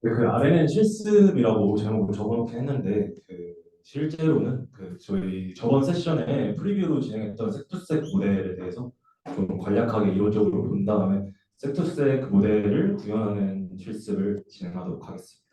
그 RNN 실습이라고 제목을 적어놓긴 했는데 실제로는 저희 저번 세션에 프리뷰로 진행했던 섹투색 모델에 대해서 좀 간략하게 이론적으로 본 다음에 섹투색 모델을 구현하는 실습을 진행하도록 하겠습니다.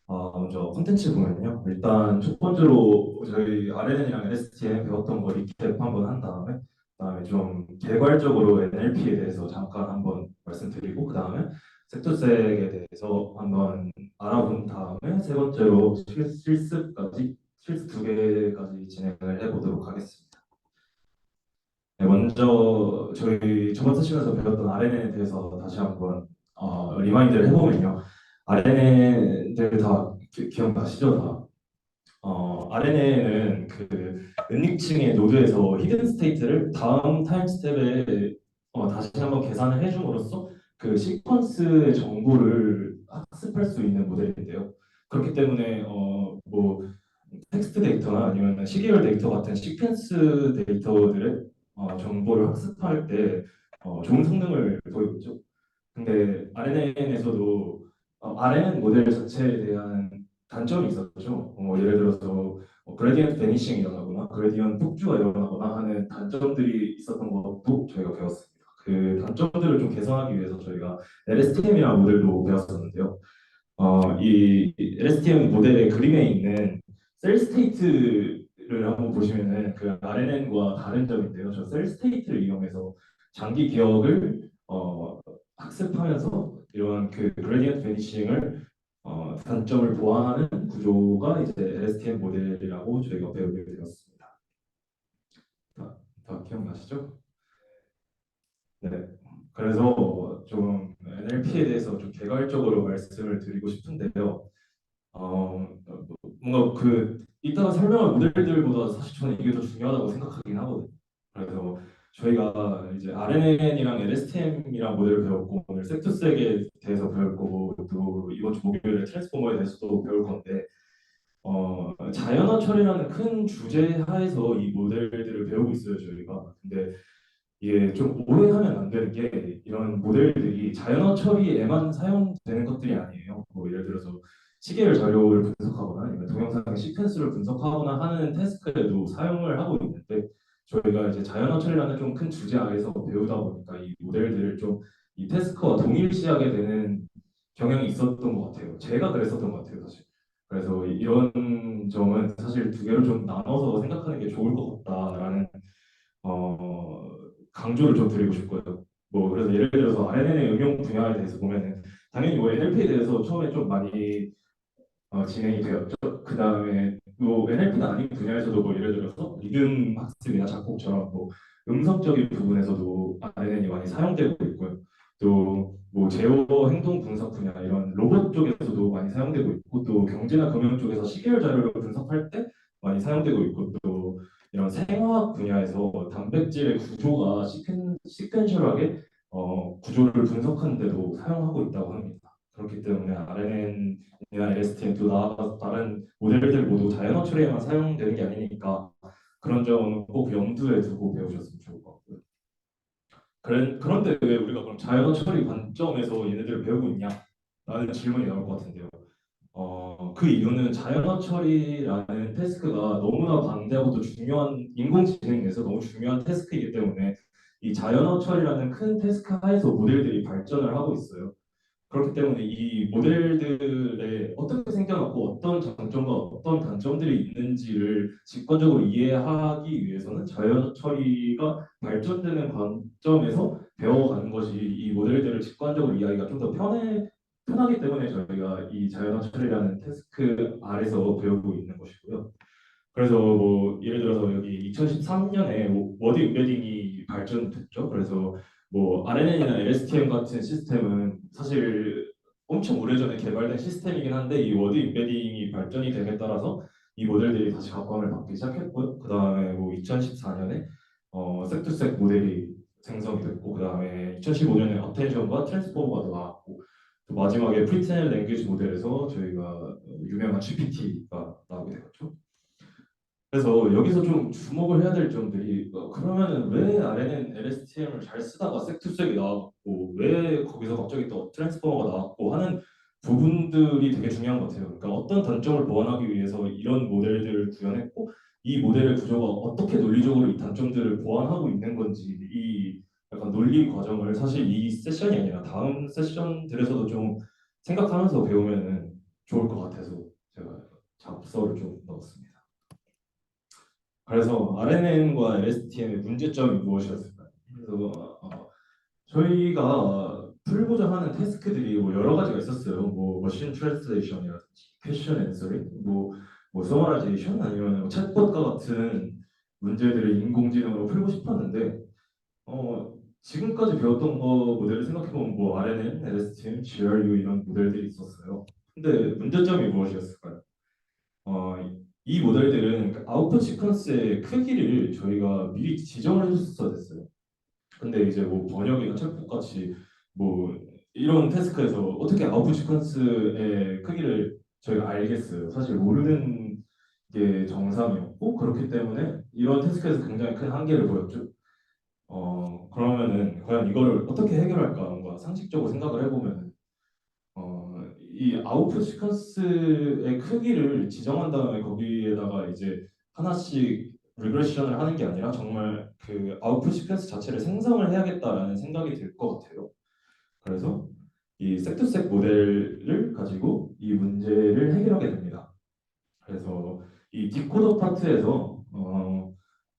먼저 콘텐츠 보면요. 일단 첫 번째로 저희 RNN이랑 LSTM 배웠던 거 리캡 한번 한 다음에 그다음에 좀 개괄적으로 NLP에 대해서 잠깐 한번 말씀드리고 그다음에 섹터색에 대해서 한번 알아본 다음에 세 번째로 실습까지 실습 두 개까지 진행을 해보도록 하겠습니다. 네, 먼저 저희 저번 세션에서 배웠던 RNN에 대해서 다시 한번 리마인드를 해보면요. RNN들 다 기억나시죠? 다 RNA는 은닉층의 노드에서 히든 스테이트를 다음 타임 스텝에 다시 한번 계산을 해줌으로써 그 시퀀스의 정보를 학습할 수 있는 모델인데요. 그렇기 때문에 뭐 텍스트 데이터나 아니면 시계열 데이터 같은 시퀀스 데이터들의 정보를 학습할 때 좋은 성능을 보이고 있죠. 근데 RNN에서도 RNN 모델 자체에 대한 단점이 있었죠. 예를 들어서 그레디언트 베니싱이 일어나거나 그레디언트 폭주가 일어나거나 하는 단점들이 있었던 것도 저희가 배웠습니다. 그 단점들을 좀 개선하기 위해서 저희가 LSTM이라는 모델도 배웠었는데요. 이 LSTM 모델의 그림에 있는 셀 스테이트를 한번 보시면은 그 RNN과 다른 점인데요. 저 셀 스테이트를 이용해서 장기 기억을 학습하면서 이런 그 그레디언트 베니싱을 단점을 보완하는 구조가 이제 LSTM 모델이라고 저희가 배우게 되었습니다. 다 기억나시죠? 네. 그래서 좀 NLP에 대해서 좀 개괄적으로 말씀을 드리고 싶은데요. 뭔가 이따가 설명할 모델들보다 사실 저는 이게 더 중요하다고 생각하긴 하거든요. 그래서 저희가 이제 RNN이랑 LSTM이랑 모델을 배웠고 오늘 섹터스에 대해서 배울 거고 또 이번 주 목요일에 트랜스포머에 대해서도 배울 건데 자연어 처리라는 큰 주제 하에서 이 모델들을 배우고 있어요 저희가. 근데 이게 좀 오해하면 안 되는 게 이런 모델들이 자연어 처리에만 사용되는 것들이 아니에요. 뭐 예를 들어서 시계열 자료를 분석하거나 아니면 동영상 시퀀스를 분석하거나 하는 태스크에도 사용을 하고 있는데 저희가 이제 자연어 처리라는 좀 큰 주제 아래서 배우다 보니까 이 모델들을 좀 이 태스크와 동일시하게 되는 경향이 있었던 것 같아요. 제가 그랬었던 것 같아요, 사실. 그래서 이런 점은 사실 두 개로 좀 나눠서 생각하는 게 좋을 것 같다라는 어, 강조를 좀 드리고 싶고요. 뭐 그래서 예를 들어서 RNN의 응용 분야에 대해서 보면은 당연히 뭐 NLP에 대해서 처음에 좀 많이 진행이 되었죠. 그 다음에 뭐 NLP가 아닌 분야에서도 뭐 예를 들어서 리듬 학습이나 작곡처럼 뭐 음성적인 부분에서도 RNN이 많이 사용되고 있고요. 또 뭐 제어 행동 분석 분야 이런 로봇 쪽에서도 많이 사용되고 있고 또 경제나 금융 쪽에서 시계열 자료를 분석할 때 많이 사용되고 있고 또 이런 생화학 분야에서 단백질의 구조가 시퀀셜하게 구조를 분석하는 데도 사용하고 있다고 합니다. 그렇기 때문에 RNN이나 LSTM 또 나아가서 다른 모델들 모두 자연어 처리에만 사용되는 게 아니니까 그런 점은 꼭 염두에 두고 배우셨으면 좋을 것 같고요. 그런데 왜 우리가 그럼 자연어 처리 관점에서 얘네들을 배우고 있냐? 라는 질문이 나올 것 같은데요. 그 이유는 자연어 처리라는 태스크가 너무나 방대하고 또 중요한 인공지능에서 너무 중요한 태스크이기 때문에 이 자연어 처리라는 큰 태스크 하에서 모델들이 발전을 하고 있어요. 그렇기 때문에 이 모델들의 어떻게 생겨났고 어떤 장점과 어떤 단점들이 있는지를 직관적으로 이해하기 위해서는 자연 처리가 발전되는 관점에서 배워가는 것이 이 모델들을 직관적으로 이해하기가 좀 더 편하기 때문에 저희가 이 자연어 처리라는 태스크 아래서 배우고 있는 것이고요. 그래서 뭐 예를 들어서 여기 2013년에 워드 임베딩이 발전됐죠. 그래서 뭐 RNN이나 LSTM 같은 시스템은 사실 엄청 오래전에 개발된 시스템이긴 한데 이 워드 임베딩이 발전이 됨에 따라서 이 모델들이 다시 각광을 받기 시작했고요. 그 다음에 뭐 2014년에 섹투색 모델이 생성이 됐고 그 다음에 2015년에 어텐션과 트랜스포머가 나왔고 또 마지막에 프리트앤 랭귀지 모델에서 저희가 유명한 GPT가 나오게 되었죠. 그래서 여기서 좀 주목을 해야 될 점들이 그러면은 왜 RNN LSTM을 잘 쓰다가 섹투색이 나왔고 왜 거기서 갑자기 또 트랜스포머가 나왔고 하는 부분들이 되게 중요한 것 같아요. 그러니까 어떤 단점을 보완하기 위해서 이런 모델들을 구현했고 이 모델의 구조가 어떻게 논리적으로 이 단점들을 보완하고 있는 건지 이 약간 논리 과정을 사실 이 세션이 아니라 다음 세션들에서도 좀 생각하면서 배우면은 좋을 것 같아서 제가 잡서를 좀 넣었습니다. 그래서 RNN과 LSTM의 문제점이 무엇이었을까요? 그래서 저희가 풀고자 하는 태스크들이 뭐 여러 가지가 있었어요. 뭐 머신 트랜스레이션이라든지 퀘션 앤서링, 뭐 서머라이제이션 아니면 뭐 챗봇과 같은 문제들을 인공지능으로 풀고 싶었는데 지금까지 배웠던 거 모델을 생각해보면 뭐 RNN, LSTM, GRU 이런 모델들이 있었어요. 근데 문제점이 무엇이었을까요? 어, 이 모델들은 그 아웃풋 시퀀스의 크기를 저희가 미리 지정을 해줬어야 됐어요. 근데 이제 뭐 번역이나 챗봇 같이 뭐 이런 태스크에서 어떻게 아웃풋 시퀀스의 크기를 저희가 알겠어요. 사실 모르는 게 정상이었고 그렇기 때문에 이런 태스크에서 굉장히 큰 한계를 보였죠. 그러면은 과연 이거를 어떻게 해결할까 뭔가 상식적으로 생각을 해보면 이 아웃풋 시퀀스의 크기를 지정한 다음에 거기에다가 이제 하나씩 리그레션을 하는 게 아니라 정말 그 아웃풋 시퀀스 자체를 생성을 해야겠다라는 생각이 들 것 같아요. 그래서 이 섹투색 모델을 가지고 이 문제를 해결하게 됩니다. 그래서 이 디코더 파트에서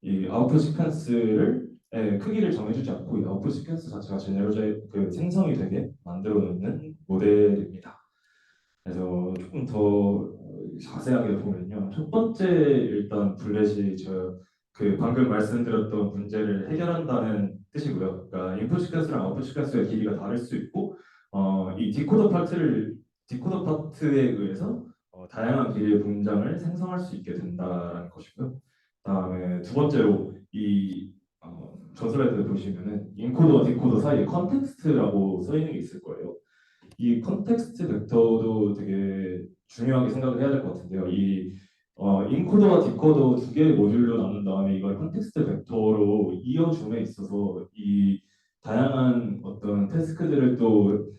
이 아웃풋 시퀀스를 크기를 정해주지 않고 이 아웃풋 시퀀스 자체가 제네러제 그 생성이 되게 만들어 놓는 모델입니다. 그래서 조금 더 자세하게 보면요. 첫 번째 일단 블렛이 저 그 방금 말씀드렸던 문제를 해결한다는 뜻이고요. 그러니까 인풋 시퀀스랑 아웃풋 시퀀스의 길이가 다를 수 있고 이 디코더 파트에 의해서 다양한 길이의 문장을 생성할 수 있게 된다라는 것이고요. 그다음에 두 번째로 이 전슬라이드 보시면은 인코더와 디코더 사이에 컨텍스트라고 써 있는 게 있을 거예요. 이 컨텍스트 벡터도 되게 중요하게 생각을 해야 될 것 같은데요. 이 인코더와 디코더 두 개의 모듈로 나눈 다음에 이걸 컨텍스트 벡터로 이어줌에 있어서 이 다양한 어떤 태스크들을 또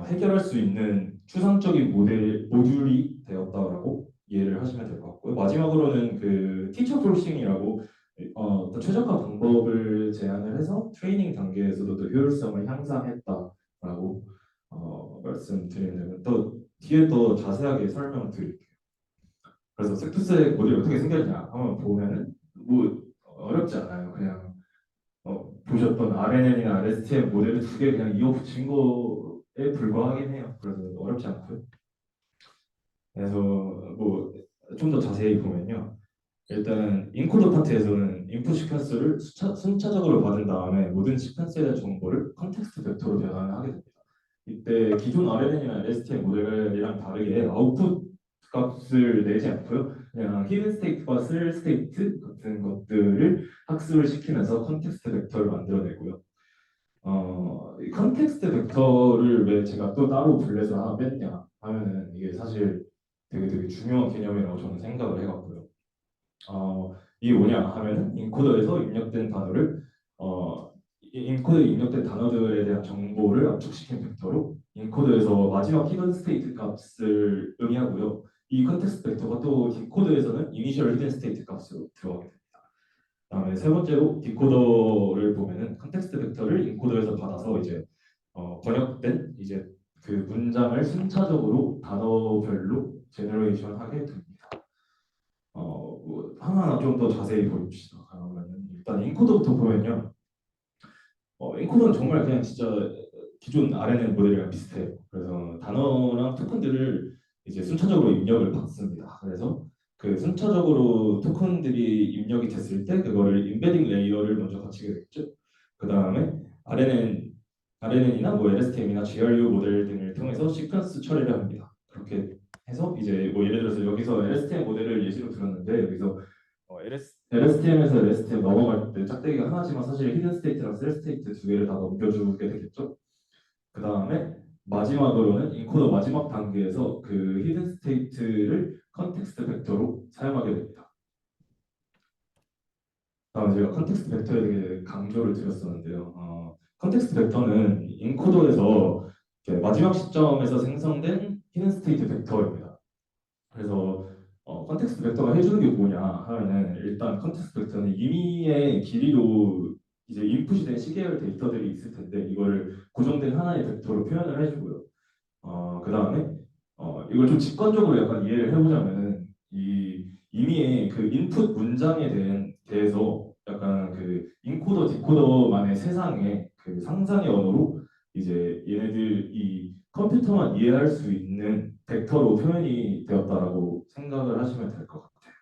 해결할 수 있는 추상적인 모듈이 되었다라고 이해를 하시면 될 것 같고요. 마지막으로는 그 티처 프로싱이라고 어떤 최적화 방법을 제안을 해서 트레이닝 단계에서도 또 효율성을 향상했다라고 말씀드리면 또 뒤에 또 자세하게 설명을 드릴게요. 그래서 섹투스의 모델이 어떻게 생겼냐 한번 보면은 뭐 어렵지 않아요. 그냥 보셨던 RNN이나 RSTM 모델을 두 개 그냥 이어 붙인 거에 불과하긴 해요. 그래서 어렵지 않고요. 그래서 뭐 좀 더 자세히 보면요. 일단 인코더 파트에서는 인풋 시퀀스를 순차적으로 받은 다음에 모든 시퀀스에 대한 정보를 컨텍스트 벡터로 변환하게 됩니다. 이때 기존 RNN이나 LSTM 모델이랑 다르게 아웃풋 값을 내지 않고요. 그냥 히든 스테이트와 슬 스테이트 같은 것들을 학습을 시키면서 컨텍스트 벡터를 만들어내고요. 이 컨텍스트 벡터를 왜 제가 또 따로 블렛을 하나 뺐냐 하면은 이게 사실 되게 중요한 개념이라고 저는 생각을 해갖고요. 이게 뭐냐 하면은 인코더에서 입력된 단어를 인코더에 입력된 단어들에 대한 정보를 압축시킨 벡터로 인코더에서 마지막 히든 스테이트 값을 의미하고요. 이 컨텍스트 벡터가 또 디코더에서는 이니셜 히든 스테이트 값으로 들어가게 됩니다. 그다음에 세 번째로 디코더를 보면은 컨텍스트 벡터를 인코더에서 받아서 이제 번역된 이제 그 문장을 순차적으로 단어별로 제너레이션 하게 됩니다. 뭐 하나하나 좀 더 자세히 보입시다. 그러면 일단 인코더부터 보면요. 인코더는 정말 그냥 진짜 기존 RNN 모델이랑 비슷해요. 그래서 단어랑 토큰들을 이제 순차적으로 입력을 받습니다. 그래서 그 순차적으로 토큰들이 입력이 됐을 때 그거를 임베딩 레이어를 먼저 거치게 되겠죠. 그 다음에 RNN이나 뭐 LSTM이나 GRU 모델 등을 통해서 시퀀스 처리를 합니다. 그렇게 해서 이제 뭐 예를 들어서 여기서 LSTM 모델을 예시로 들었는데 여기서 LSTM에서 LSTM 넘어갈 때 짝대기가 하나지만 사실 히든 스테이트랑 셀 스테이트 두 개를 다 넘겨주게 되겠죠. 그 다음에 마지막으로는 인코더 마지막 단계에서 그 히든 스테이트를 컨텍스트 벡터로 사용하게 됩니다. 다음에 제가 컨텍스트 벡터에 대해 강조를 드렸었는데요. 컨텍스트 벡터는 인코더에서 마지막 시점에서 생성된 히든 스테이트 벡터입니다. 그래서 컨텍스트 벡터가 해주는 게 뭐냐 하면은 일단 컨텍스트 벡터는 임의의 길이로 이제 인풋이 된 시계열 데이터들이 있을 텐데 이걸 고정된 하나의 벡터로 표현을 해주고요. 그 다음에 이걸 좀 직관적으로 약간 이해를 해보자면은 이 임의의 그 인풋 문장에 대해서 약간 그 인코더 디코더만의 세상의 그 상상의 언어로 이제 얘네들 이 컴퓨터만 이해할 수 있는 벡터로 표현이 되었다라고 생각을 하시면 될 것 같아요.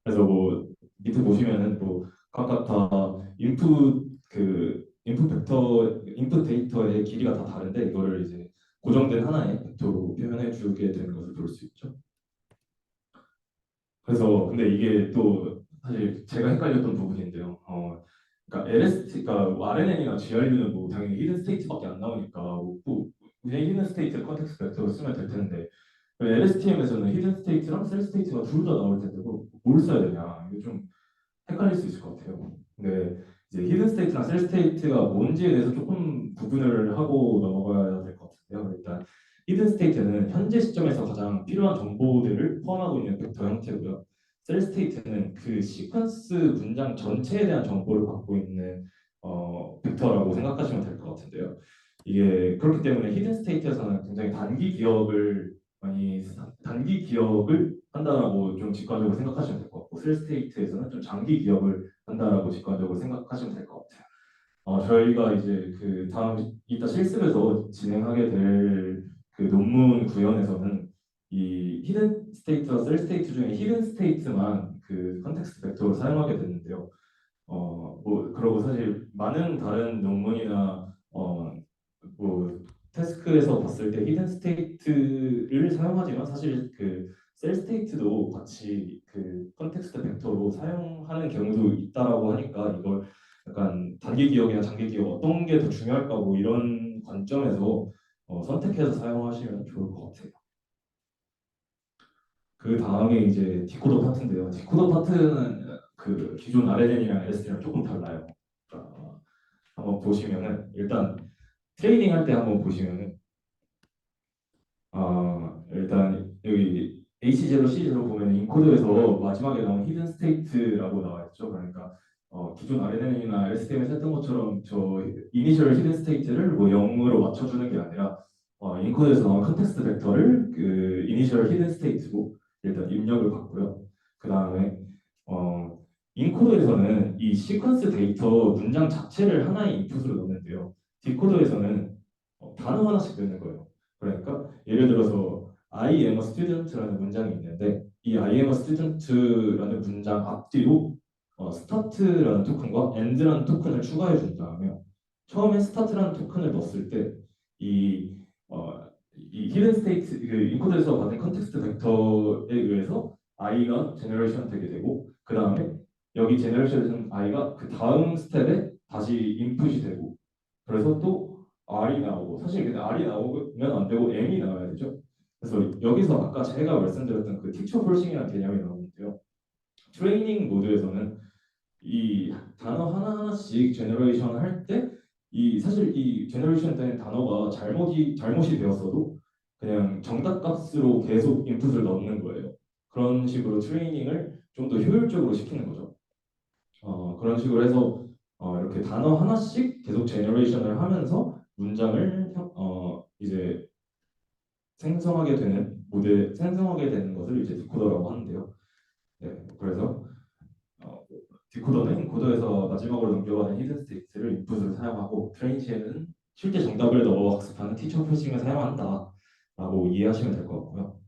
그래서 뭐 밑에 보시면은 뭐 각각 다 인풋 벡터 인풋 데이터의 길이가 다 다른데 이거를 이제 고정된 하나의 벡터로 표현해 주게 되는 것을 볼 수 있죠. 그래서 근데 이게 또 사실 제가 헷갈렸던 부분인데요. 그러니까 그러니까 RNN이나 GRU는 뭐 당연히 히든 스테이트밖에 안 나오니까 뭐 그냥 히든 스테이트 컨텍스트 벡터로 쓰면 될 텐데 LSTM에서는 히든 스테이트랑 셀 스테이트가 둘 다 나올 텐데 뭘 써야 되냐 이게 좀 헷갈릴 수 있을 것 같아요. 근데 이제 히든 스테이트랑 셀 스테이트가 뭔지에 대해서 조금 구분을 하고 넘어가야 될 것 같은데요. 일단 히든 스테이트는 현재 시점에서 가장 필요한 정보들을 포함하고 있는 벡터 형태고요. 셀 스테이트는 그 시퀀스 문장 전체에 대한 정보를 갖고 있는 벡터라고 생각하시면 될 것 같은데요. 이게 그렇기 때문에 히든 스테이트에서는 굉장히 단기 기억을 한다라고 좀 직관적으로 생각하시면 될 것 같고 셀 스테이트에서는 좀 장기 기억을 한다라고 직관적으로 생각하시면 될 것 같아요. 저희가 이제 그 다음 이따 실습에서 진행하게 될 그 논문 구현에서는 이 히든 스테이트와 셀 스테이트 중에 히든 스테이트만 그 컨텍스트 벡터로 사용하게 됐는데요. 뭐 그러고 사실 많은 다른 논문이나 뭐 태스크에서 봤을 때 히든 스테이트를 사용하지만 사실 그 셀 스테이트도 같이 그 컨텍스트 벡터로 사용하는 경우도 있다라고 하니까 이걸 약간 단기 기억이나 장기 기억 어떤 게 더 중요할까 뭐 이런 관점에서 선택해서 사용하시면 좋을 것 같아요. 그 다음에 이제 디코더 파트인데요. 디코더 파트는 그 기존 RNN이랑 LST랑 조금 달라요. 한번 보시면은 일단 트레이닝 할 때 한번 보시면은 일단 여기 H0, C0 보면 인코더에서 마지막에 나온 히든 스테이트라고 나와 있죠. 그러니까 기존 RNN이나 LSTM에서 했던 것처럼 저 이니셜 히든 스테이트를 뭐 0으로 맞춰주는 게 아니라 인코더에서 나온 컨텍스트 벡터를 그 이니셜 히든 스테이트로 일단 입력을 받고요. 그 다음에 어, 인코더에서는 이 시퀀스 데이터 문장 자체를 하나의 인풋으로 넣는데요. 디코더에서는 단어 하나씩 넣는 거예요. 그러니까 예를 들어서 I am a student라는 문장이 있는데 이 I am a student라는 문장 앞뒤로 start라는 토큰과 end라는 토큰을 추가해 준 다음에 처음에 start라는 토큰을 넣었을 때이 이 히든 스테이트 그 인코드에서 받은 컨텍스트 벡터에 의해서 i가 제너레이션 되게 되고 그 다음에 여기 제너레이션 i가 그 다음 스텝에 다시 인풋이 되고 그래서 또 r이 나오고 사실 근데 r이 나오면 안 되고 m이 나와야 되죠. 그래서 여기서 아까 제가 말씀드렸던 그 티처 폴싱이라는 개념이 나오는데요. 트레이닝 모드에서는 이 단어 하나하나씩 제너레이션 할 때 이 사실 이 제너레이션 된 단어가 잘못이 되었어도 그냥 정답 값으로 계속 인풋을 넣는 거예요. 그런 식으로 트레이닝을 좀 더 효율적으로 시키는 거죠. 그런 식으로 해서 이렇게 단어 하나씩 계속 제너레이션을 하면서 문장을 이제 생성하게 되는 것을 이제 디코더라고 하는데요. 네, 그래서 디코더는 인코더에서 마지막으로 넘겨가는 히든 스테이트를 인풋으로 사용하고 트레인 시에는 실제 정답을 넣어 학습하는 티처 프로싱을 사용한다 라고 이해하시면 될 것 같고요.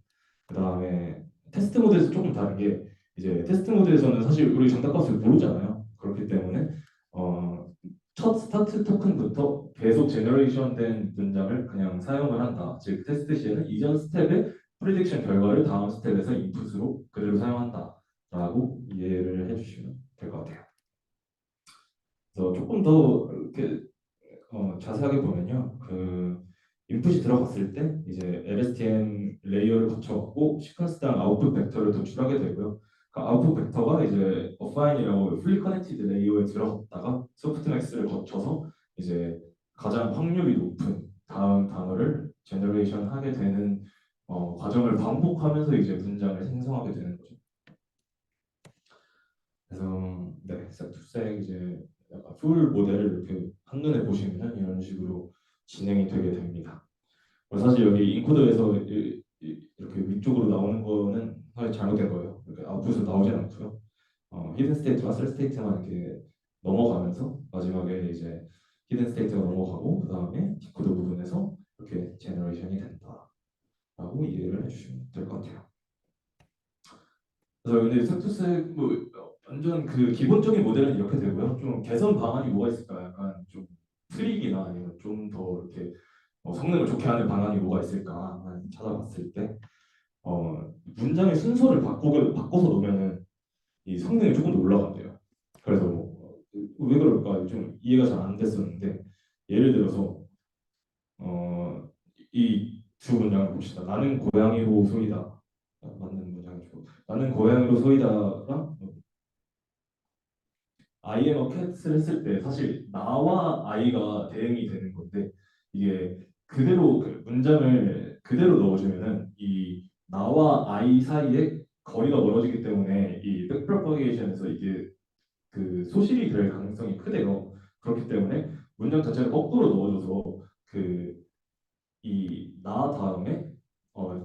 그 다음에 테스트 모드에서 조금 다른 게 이제 테스트 모드에서는 사실 우리 정답값을 모르잖아요. 그렇기 때문에 첫 스타트 토큰부터 계속 제너레이션 된 문장을 그냥 사용을 한다. 즉 테스트 시에는 이전 스텝의 프리딕션 결과를 다음 스텝에서 인풋으로 그대로 사용한다 라고 이해를 해주시면 될 것 같아요. 그래서 조금 더 이렇게 자세하게 보면요, 그 인풋이 들어갔을 때 이제 LSTM 레이어를 거쳐갖고 시퀀스당 아웃풋 벡터를 도출하게 되고요. 그 아웃풋 벡터가 이제 어파인이라고 풀리 커넥티드 레이어에 들어갔다가 소프트맥스를 거쳐서 이제 가장 확률이 높은 다음 제너레이션 하게 되는 과정을 반복하면서 이제 문장을 생성하게 되는 거죠. 그래서 네, 색2색 이제 약간 풀 모델을 이렇게 한눈에 보시면 이런 식으로 진행이 되게 됩니다. 사실 여기 인코더에서 이렇게 위쪽으로 나오는 거는 사실 잘못된 거예요. 이렇게 아웃풋으로 나오진 않고요. 히든 스테이트와 셀 스테이트만 이렇게 넘어가면서 마지막에 이제 히든 스테이트가 넘어가고 그 다음에 디코더 부분에서 이렇게 제너레이션이 된다라고 이해를 해주시면 될 것 같아요. 그래서 근데 색2색 뭐 완전 그 기본적인 모델은 이렇게 되고요. 좀 개선 방안이 뭐가 있을까? 약간 좀 트릭이나 아니면 좀 더 이렇게 성능을 좋게 하는 방안이 뭐가 있을까 찾아봤을 때 문장의 순서를 바꿔서 놓으면은 이 성능이 조금 더 올라간대요. 그래서 왜 그럴까 좀 이해가 잘 안 됐었는데 예를 들어서 이 두 문장을 봅시다. 나는 고양이로 소이다. 맞는 문장이죠. 나는 고양이로 소이다랑 I am a cat을 했을 때 사실 나와 I가 대응이 되는 건데 이게 그대로 그 문장을 그대로 넣어주면은 이 나와 I 사이에 거리가 멀어지기 때문에 이 백프로파게이션에서 이게 그 소실이 될 가능성이 크대요. 그렇기 때문에 문장 자체를 거꾸로 넣어줘서 그 이 나 다음에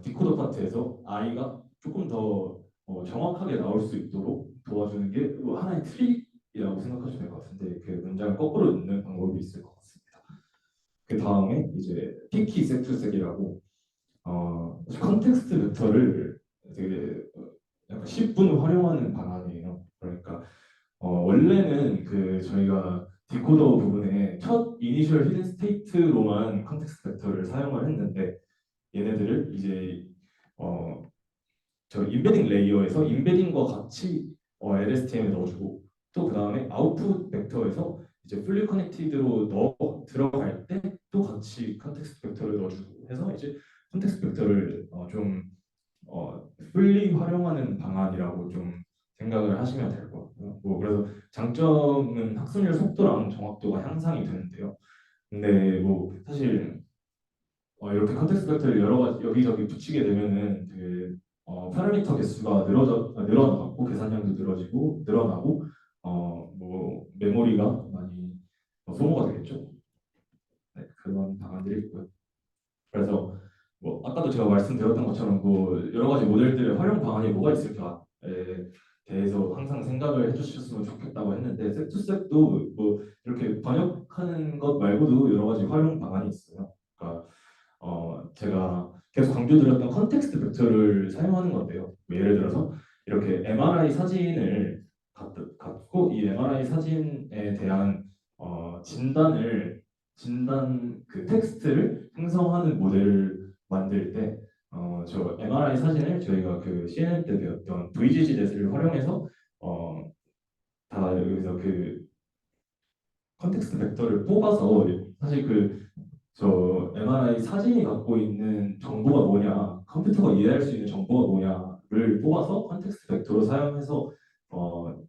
디코더 파트에서 I가 조금 더 정확하게 나올 수 있도록 도와주는 게 하나의 트릭이라고 생각하시면 될 것 같은데 그 문장을 거꾸로 넣는 방법이 있을 것 같습니다. 그 다음에 이제 피키 섹투색이라고 컨텍스트 벡터를 되게 약간 10분 활용하는 방안이에요. 그러니까 원래는 그 저희가 디코더 부분에 첫 이니셜 히든 스테이트로만 컨텍스트 벡터를 사용을 했는데 얘네들을 이제 어, 저 인베딩 레이어에서 인베딩과 같이 LSTM에 넣어주고 또 그 다음에 아웃풋 벡터에서 이제 풀리 커넥티드로 들어갈 때 또 같이 컨텍스트 벡터를 넣어주고 해서 이제 컨텍스트 벡터를 좀 풀리 활용하는 방안이라고 좀 생각을 하시면 될 것 같고요. 뭐 그래서 장점은 학습률 속도랑 정확도가 향상이 되는데요. 근데 뭐 사실 이렇게 컨텍스트 벡터를 여러 가지 여기저기 붙이게 되면은 그 파라미터 개수가 늘어나고 계산량도 늘어나고 뭐 메모리가 많이 소모가 되겠죠. 네, 그런 방안들이 있고요. 그래서 뭐 아까도 제가 말씀드렸던 것처럼 뭐 여러 가지 모델들의 활용 방안이 뭐가 있을까에 대해서 항상 생각을 해주셨으면 좋겠다고 했는데 셋투셋도 뭐 이렇게 번역하는 것 말고도 여러 가지 활용 방안이 있어요. 그러니까 제가 계속 강조드렸던 컨텍스트 벡터를 사용하는 건데요. 뭐 예를 들어서 이렇게 MRI 사진을 갖고 이 MRI 사진에 대한 진단 그 텍스트를 생성하는 모델을 만들 때 저 MRI 사진을 저희가 그 CNN 때 배웠던 VGG넷을 활용해서 다 여기서 그 컨텍스트 벡터를 뽑아서 사실 저 MRI 사진이 갖고 있는 정보가 뭐냐, 컴퓨터가 이해할 수 있는 정보가 뭐냐를 뽑아서 컨텍스트 벡터로 사용해서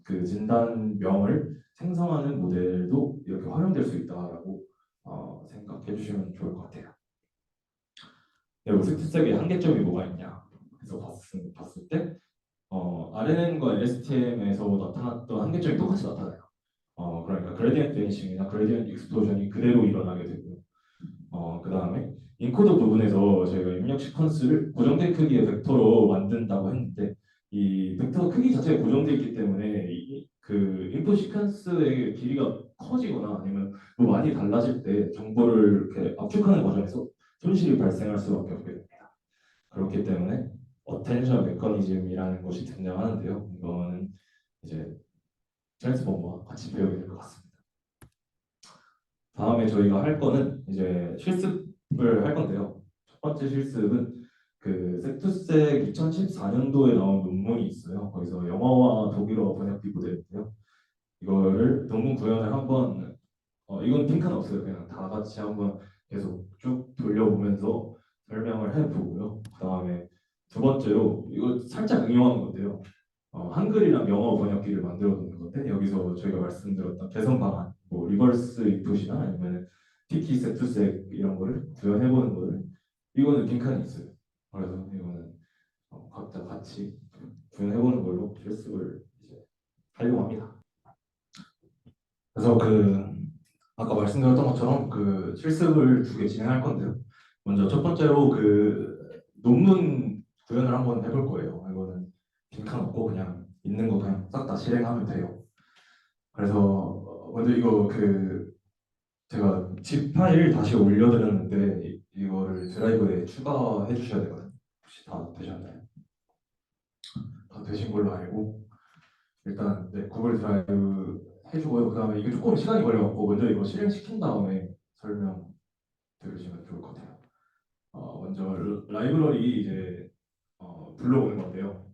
그 진단명을 생성하는 모델도 이렇게 활용될 수 있다라고 생각해 주시면 좋을 것 같아요. 네, 섹스색의 한계점이 뭐가 있냐 해서 봤을 때 RNN과 LSTM에서 나타났던 한계점이 똑같이 나타나요. 그러니까 그레디언트 베니싱이나 그레디언트 익스플로전이 그대로 일어나게 되고요. 그 다음에 인코더 부분에서 저희가 입력 시퀀스를 고정된 크기의 벡터로 만든다고 했는데 이 벡터 크기 자체가 고정되어 있기 때문에 그 인풋 시퀀스의 길이가 커지거나 아니면 뭐 많이 달라질 때 정보를 이렇게 압축하는 과정에서 손실이 발생할 수밖에 없게 됩니다. 그렇기 때문에 어텐션 메커니즘이라는 것이 등장하는데요. 이거는 이제 트랜스포머와 같이 배우게 될 것 같습니다. 다음에 저희가 할 거는 이제 실습을 할 건데요. 첫 번째 실습은 그 섹투색 2014년도에 나온 논문이 있어요. 거기서 영어와 독일어 번역기 모델인데요. 이거를 논문 구현을 한번 이건 핑크는 없어요. 그냥 다 같이 한번 계속 쭉 돌려보면서 설명을 해보고요. 그 다음에 두 번째로 이거 살짝 응용하는 건데요. 한글이랑 영어 번역기를 만들어 놓는 건데 여기서 저희가 말씀드렸던 개선 방안, 뭐 리버스 인풋이나 아니면 티키 세투색 이런 거를 구현해 보는 거를 이거는 빈칸이 있어요. 그래서 이거는 각자 같이 구현해보는 걸로 실습을 이제 하려고 합니다. 그래서 아까 말씀드렸던 것처럼 실습을 두 개 진행할 건데요. 먼저 첫 번째로 논문 구현을 한번 해볼 거예요. 이거는 빈칸 없고 그냥 있는 거 그냥 싹 다 실행하면 돼요. 그래서 먼저 이거 제가 집 파일 다시 올려드렸는데 이거를 드라이브에 추가해 주셔야 되거든요. 혹시 다 되셨나요? 다 되신 걸로 알고 일단 네, 구글 드라이브 해주고요. 그다음에 이게 조금 시간이 걸려갖고 먼저 이거 실행시킨 다음에 설명 들으시면 좋을 것 같아요. 먼저 라이브러리 이제 불러오는 건데요.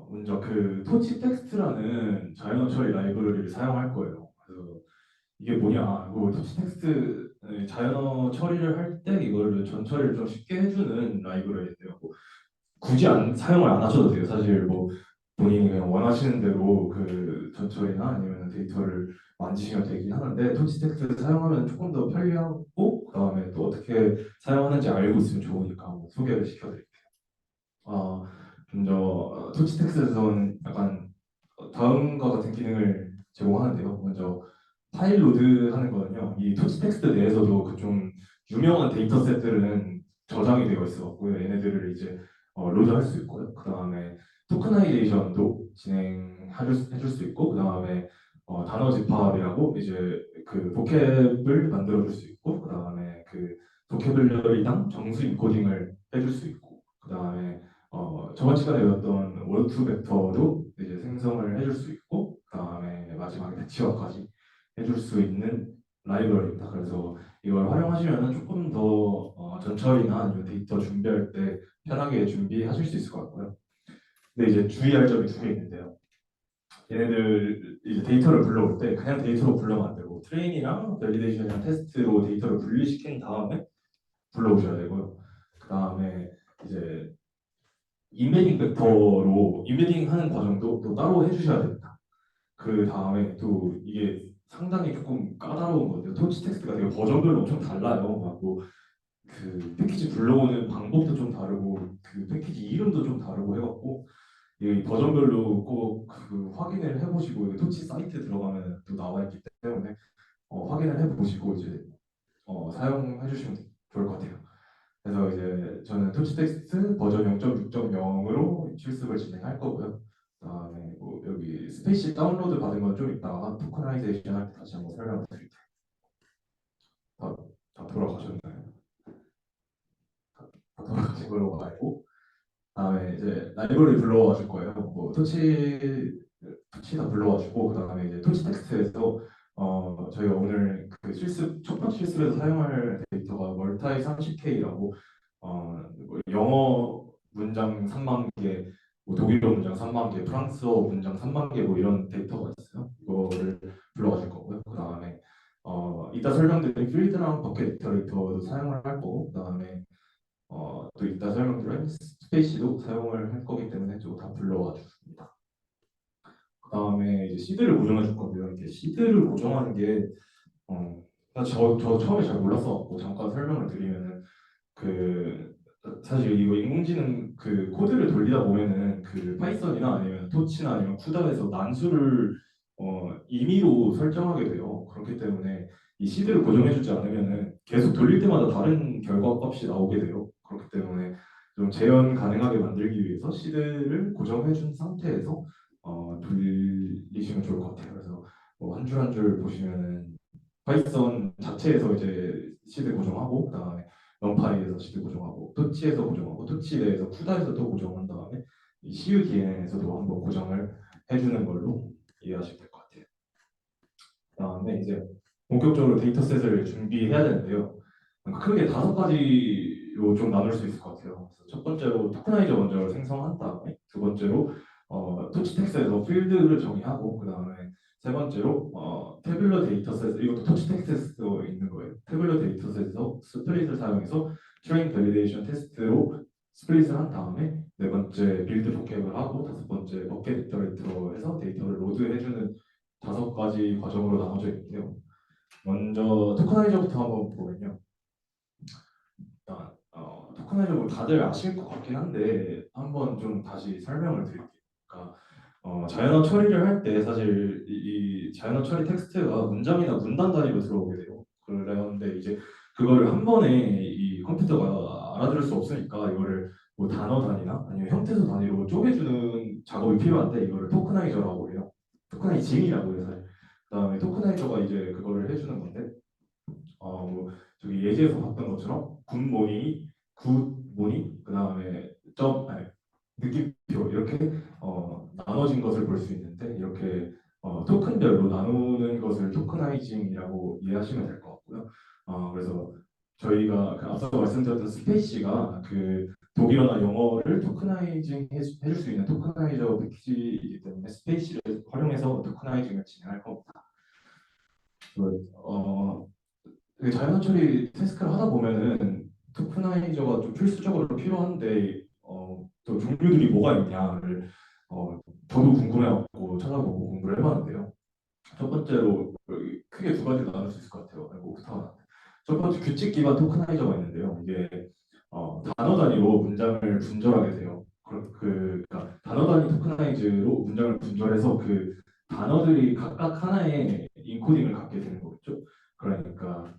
먼저 토치 텍스트라는 자연어 처리 라이브러리를 사용할 거예요. 그래서 이게 뭐냐? 토치 텍스트 자연어 처리를 할 때 이거를 전 처리를 좀 쉽게 해주는 라이브러리인데요. 굳이 사용을 안 하셔도 돼요. 사실 뭐 본인이 그냥 원하시는 대로 전처리나 아니면 데이터를 만지시면 되긴 하는데 토치 텍스트를 사용하면 조금 더 편리하고 그다음에 또 어떻게 사용하는지 알고 있으면 좋으니까 한번 소개를 시켜드릴게요. 어, 먼저 토치 텍스트에서는 약간 다음과 같은 기능을 제공하는데요. 먼저 파일 로드 하는 거는요. 이 토치 텍스트 내에서도 그 좀 유명한 데이터셋들은 저장이 되어 있어갖고요. 얘네들을 이제 로드할 수 있고요. 그 다음에 토크나이제이션도 해줄 수 있고, 그 다음에 단어 집합이라고 이제 보캡을 만들어줄 수 있고, 그 다음에 보캐블러리당 정수 인코딩을 해줄 수 있고, 그 다음에 저번 시간에 배웠던 월투 벡터도 이제 생성을 해줄 수 있고, 그 다음에 마지막에 배치화까지 해줄 수 있는 라이브러리입니다. 그래서 이걸 활용하시면 조금 더 전처리나 아니면 데이터 준비할 때 편하게 준비하실 수 있을 것 같고요. 근데 이제 주의할 점이 두 개 있는데요. 얘네들 이제 데이터를 불러올 때 그냥 데이터로 불러면 안 되고 트레인이랑 밸리데이션이랑 테스트로 데이터를 분리시킨 다음에 불러오셔야 되고요. 그 다음에 이제 인베딩 벡터로 인베딩 하는 과정도 또 따로 해주셔야 됩니다. 그 다음에 또 이게 상당히 조금 까다로운 건데요. 토치 텍스트가 되게 버전별로 엄청 달라요. 패키지 불러오는 방법도 좀 다르고 패키지 이름도 좀 다르고 해갖고 이 버전별로 꼭 확인을 해보시고 토치 사이트 들어가면 또 나와 있기 때문에 확인을 해보시고 이제 사용해 주시면 좋을 것 같아요. 그래서 이제 저는 토치 텍스트 버전 0.6.0으로 실습을 진행할 거고요. 그다음에 뭐 여기 스페이시 다운로드 받은 건 좀 이따가 토커나이제이션 할 때 다시 한번 설명을 드릴게요. 다, 다 돌아가셨나요? 다 돌아가신 걸로 알고 그다음에 이제 라이브러리 불러와 줄 거예요. 뭐 토치 다 불러와 주고 그다음에 이제 토치 텍스트에서 저희가 오늘 첫 번째 실습에서 사용할 데이터가 멀타이 30K라고 뭐 영어 문장 3만 개, 뭐 독일어 문장 3만 개, 프랑스어 문장 3만 개 뭐 이런 데이터가 있어요. 이거를 불러와 줄 거고요. 그다음에 이따 설명드린 필드랑 버켓 데이터도 사용을 할 거고 그다음에 또 이따 설명드린 스페이시도 사용을 할 거기 때문에 저거 다 불러와 줍니다. 그다음에 이제 시드를 고정해 줄 건데요. 이렇게 시드를 고정하는 게 저 처음에 잘 몰랐어. 잠깐 설명을 드리면은 그 사실 이거 인공지능 코드를 돌리다 보면은 파이썬이나 아니면 토치나 아니면 쿠다에서 난수를 임의로 설정하게 돼요. 그렇기 때문에 이 시드를 고정해주지 않으면은 계속 돌릴 때마다 다른 결과값이 나오게 돼요. 그렇기 때문에 좀 재현 가능하게 만들기 위해서 시드를 고정해준 상태에서 돌리시면 좋을 것 같아요. 그래서 뭐 한 줄 한 줄 보시면은 파이썬 자체에서 이제 시드 고정하고 그다음에 럼파이에서 시드 고정하고 토치에서 고정하고 토치 내에서 쿠다에서 또 고정한 다음에 이 CUDN에서도 한번 고정을 해주는 걸로 이해하시면 될 것 같아요. 그다음에 이제 본격적으로 데이터셋을 준비해야 되는데요. 크게 5가지로 좀 나눌 수 있을 것 같아요. 그래서 첫 번째로 토크나이저 먼저 생성한 다음에 두 번째로 토치 텍스트에서 필드를 정의하고 그 다음에 세 번째로 태블러 데이터셋 이것도 토치 텍스트에서 있는 거예요. 태블러 데이터셋에서 스플릿을 사용해서 트레인 밸리데이션 테스트로 스플릿을 한 다음에 네 번째 빌드 포캡을 하고 다섯 번째 버켓 이터레이터로 해서 데이터를 로드해주는 5가지 과정으로 나눠져 있는데요. 먼저 토커나이저부터 한번 보면요. 일단 토크나이저 뭐 다들 아실 것 같긴 한데 한번 좀 다시 설명을 드릴게요. 그러니까 자연어 처리를 할 때 사실 이 자연어 처리 텍스트가 문장이나 문단 단위로 들어오게 돼요. 그런데 이제 그거를 한 번에 이 컴퓨터가 알아들을 수 없으니까 이거를 뭐 단어 단위나 아니면 형태소 단위로 쪼개주는 작업이 필요한데 이거를 토크나이저라고 해요. 토크나이징이라고 해요, 사실. 그다음에 토크나이저가 이제 그거를 해주는 건데 뭐 저기 예시에서 봤던 것처럼 굿모닝, 굿모닝, 그다음에 점 아니 느낌표 이렇게 나눠진 것을 볼 수 있는데 이렇게 토큰별로 나누는 것을 토크나이징이라고 이해하시면 될 것 같고요. 그래서 저희가 그 앞서 말씀드렸던 스페이시가 그 독일어나 영어를 토크나이징 해줄 수 있는 토크나이저 패키지이기 때문에 스페이시를 활용해서 토크나이징을 진행할 겁니다. 그 자연어 처리 태스크를 하다 보면은 토크나이저가 좀 필수적으로 필요한데 또 종류들이 뭐가 있냐를 저도 궁금해갖고 찾아보고 공부를 해봤는데요. 첫 번째로 크게 두 가지로 나눌 수 있을 것 같아요. 뭐부터 첫 번째 규칙 기반 토크나이저가 있는데요. 이게 단어 단위로 문장을 분절하게 돼요. 그러니까 단어 단위 토크나이즈로 문장을 분절해서 그 단어들이 각각 하나의 인코딩을 갖게 되는 거겠죠. 그러니까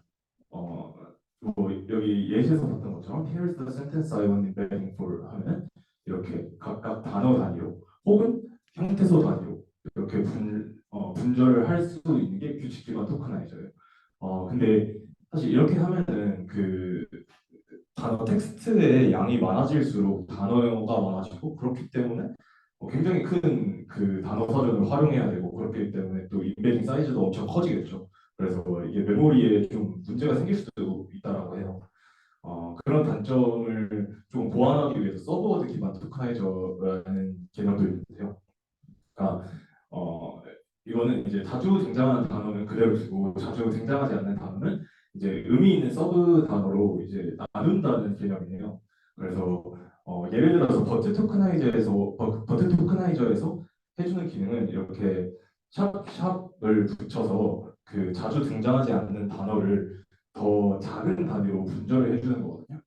어, 뭐 여기 예시에서 봤던 것처럼 Here's the sentence I was embedding for 하면 이렇게 각각 단어 단위로 혹은 형태소 단위로 이렇게 분절을 할 수 있는 게 규칙 기반 토크나이저예요. 근데 사실 이렇게 하면은 그 단어 텍스트의 양이 많아질수록 단어가 많아지고 그렇기 때문에 굉장히 큰 그 단어 사전을 활용해야 되고 그렇기 때문에 또 인베딩 사이즈도 엄청 커지겠죠. 그래서 이게 메모리에 좀 문제가 생길 수도 있다라고 해요. 그런 단점을 좀 보완하기 위해서 서브워드 기반 토크나이저라는 개념도 있는데요. 그러니까 어, 이거는 이제 자주 등장하는 단어는 그대로 두고 자주 등장하지 않는 단어는 이제 의미 있는 서브 단어로 이제 나눈다는 개념이에요. 그래서 예를 들어서 버트 토크나이저에서 해주는 기능은 이렇게 샵을 붙여서 그 자주 등장하지 않는 단어를 더 작은 단위로 분절을 해주는 거거든요.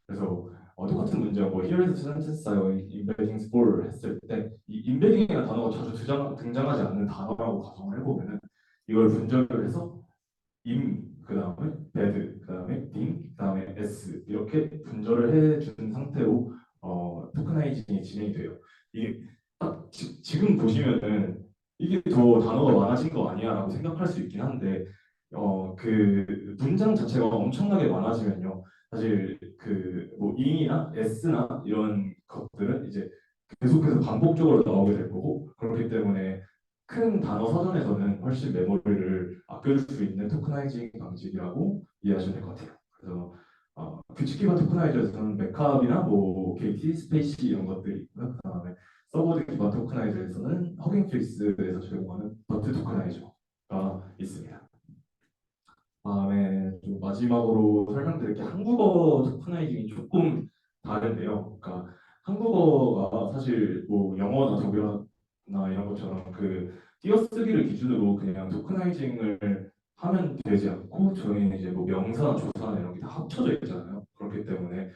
그래서 똑같은 문제가 뭐 Here is a sentence I embedding for 했을 때 이 embedding이라는 단어가 자주 등장하지 않는 단어라고 가정을 해보면은 이걸 분절을 해서 임, 그 다음에 bed, 그 다음에 ding, 그 다음에 s 이렇게 분절을 해준 상태로 토크나이징이 진행이 돼요. 이게 딱 지금 보시면은 이게 더 단어가 많아진 거 아니야라고 생각할 수 있긴 한데 그 문장 자체가 엄청나게 많아지면요. 사실 그뭐 ing이나 s나 이런 것들은 이제 계속해서 반복적으로 나오게 될 거고 그렇기 때문에 큰 단어 사전에서는 훨씬 메모리를 아껴줄 수 있는 토크나이징 방식이라고 이해하시면 될 것 같아요. 그래서 규칙 기반 토크나이저에서는 맥캅이나 뭐 KT 스페이시 이런 것들이 있고요. 그다음에 서버드 기반 토크나이저에서는 허깅페이스에서 제공하는 버트 토크나이저가 있습니다. 다음에 좀 마지막으로 설명드릴 게 한국어 토크나이징이 조금 다른데요. 그러니까 한국어가 사실 뭐 영어나 독일어나 이런 것처럼 그 띄어쓰기를 기준으로 그냥 토크나이징을 하면 되지 않고 저희는 이제 뭐 명사나 조사나 이런 게 다 합쳐져 있잖아요. 그렇기 때문에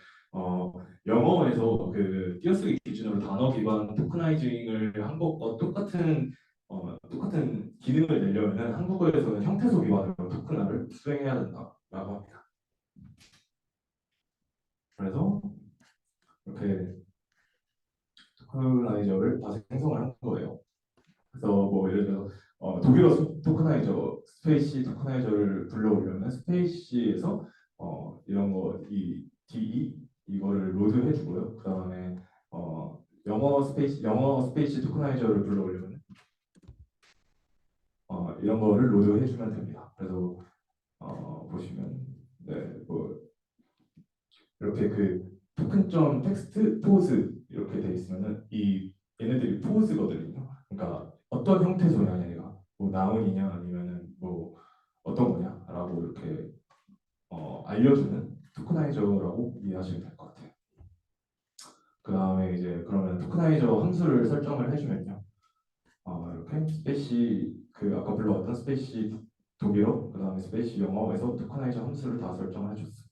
영어에서 그 띄어쓰기 기준으로 단어 기반 토크나이징을 한 것과 똑같은 기능을 내려면 한국어에서는 형태소 기반으로 토큰화를 수행해야 된다라고 합니다. 그래서 이렇게 토크나이저를 다시 생성을 한 거예요. 그래서 뭐 예를 들어 독일어 토크나이저, 스페이시 토크나이저를 불러오려면 스페이시에서 이런 거 이 DE 이거를 로드해 주고요. 그 다음에 영어 스페이시 토크나이저를 불러오려면 이런 거를 로드해 주면 됩니다. 그래서 보시면 뭐 이렇게 그 토큰점 텍스트 포즈 이렇게 돼 있으면은 이 얘네들이 포즈거든요. 그러니까 어떤 형태소냐 얘가 뭐 나운이냐 아니면은 뭐 어떤 거냐라고 이렇게 알려주는 토크나이저라고 이해하시면 될 것 같아요. 그 다음에 이제 그러면 토크나이저 함수를 설정을 해주면요. 이렇게 스페이시 그 아까 불러왔던 스페이시 독일어 그 다음에 스페이시 영어에서 토크나이저 함수를 다 설정을 해줬습니다.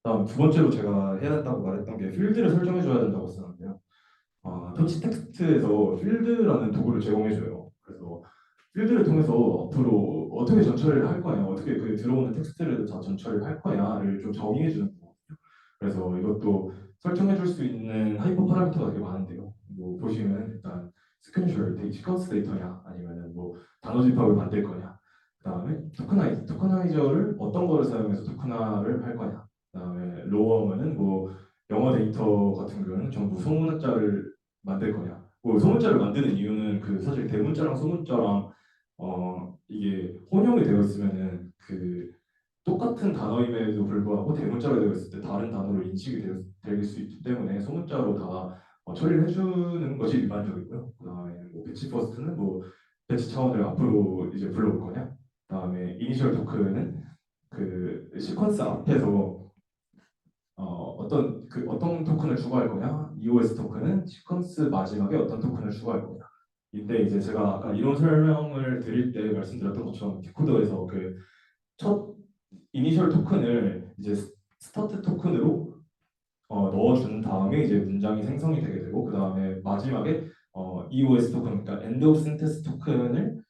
다음 두 번째로 제가 해야 된다고 말했던 게 필드를 설정해 줘야 된다고 했었는데요. 터치 텍스트에서 필드라는 도구를 제공해줘요. 그래서 필드를 통해서 앞으로 어떻게 전처리를 할 거냐, 어떻게 그 들어오는 텍스트를 다 전처리를 할 거냐를 좀 정의해 주는 거거든요. 그래서 이것도 설정해 줄 수 있는 하이퍼 파라미터가 되게 많은데요. 뭐 보시면 일단 스크린쇼를 시퀀스 데이터냐, 아니면은 뭐 단어 집합을 만들 거냐, 그다음에 토커나이저를 어떤 거를 사용해서 토커나를 할 거냐, 그다음에 로어면은 뭐 영어 데이터 같은 경우는 전부 소문자를 만들 거냐. 뭐 소문자를 만드는 이유는 그 사실 대문자랑 소문자랑 이게 혼용이 되어 있으면은 그 똑같은 단어임에도 불구하고 대문자로 되어 있을 때 다른 단어로 인식이 될 수 있기 때문에 소문자로 다 처리를 해주는 것이 일반적이고요. 그다음에 뭐 배치 퍼스트는 뭐 배치 차원을 앞으로 이제 불러올 거냐. 그다음에 이니셜 토크는 그 시퀀스 앞에서 어떤 토큰을 추가할 거냐, EOS 토큰은 시퀀스 마지막에 어떤 토큰을 추가할 거냐. 이때 이제 제가 아까 이론 설명을 드릴 때 말씀드렸던 것처럼 디코더에서 그 첫 이니셜 토큰을 이제 스타트 토큰으로 넣어준 다음에 이제 문장이 생성이 되게 되고 그 다음에 마지막에 EOS 토큰, 그러니까 End of Sentence 토큰을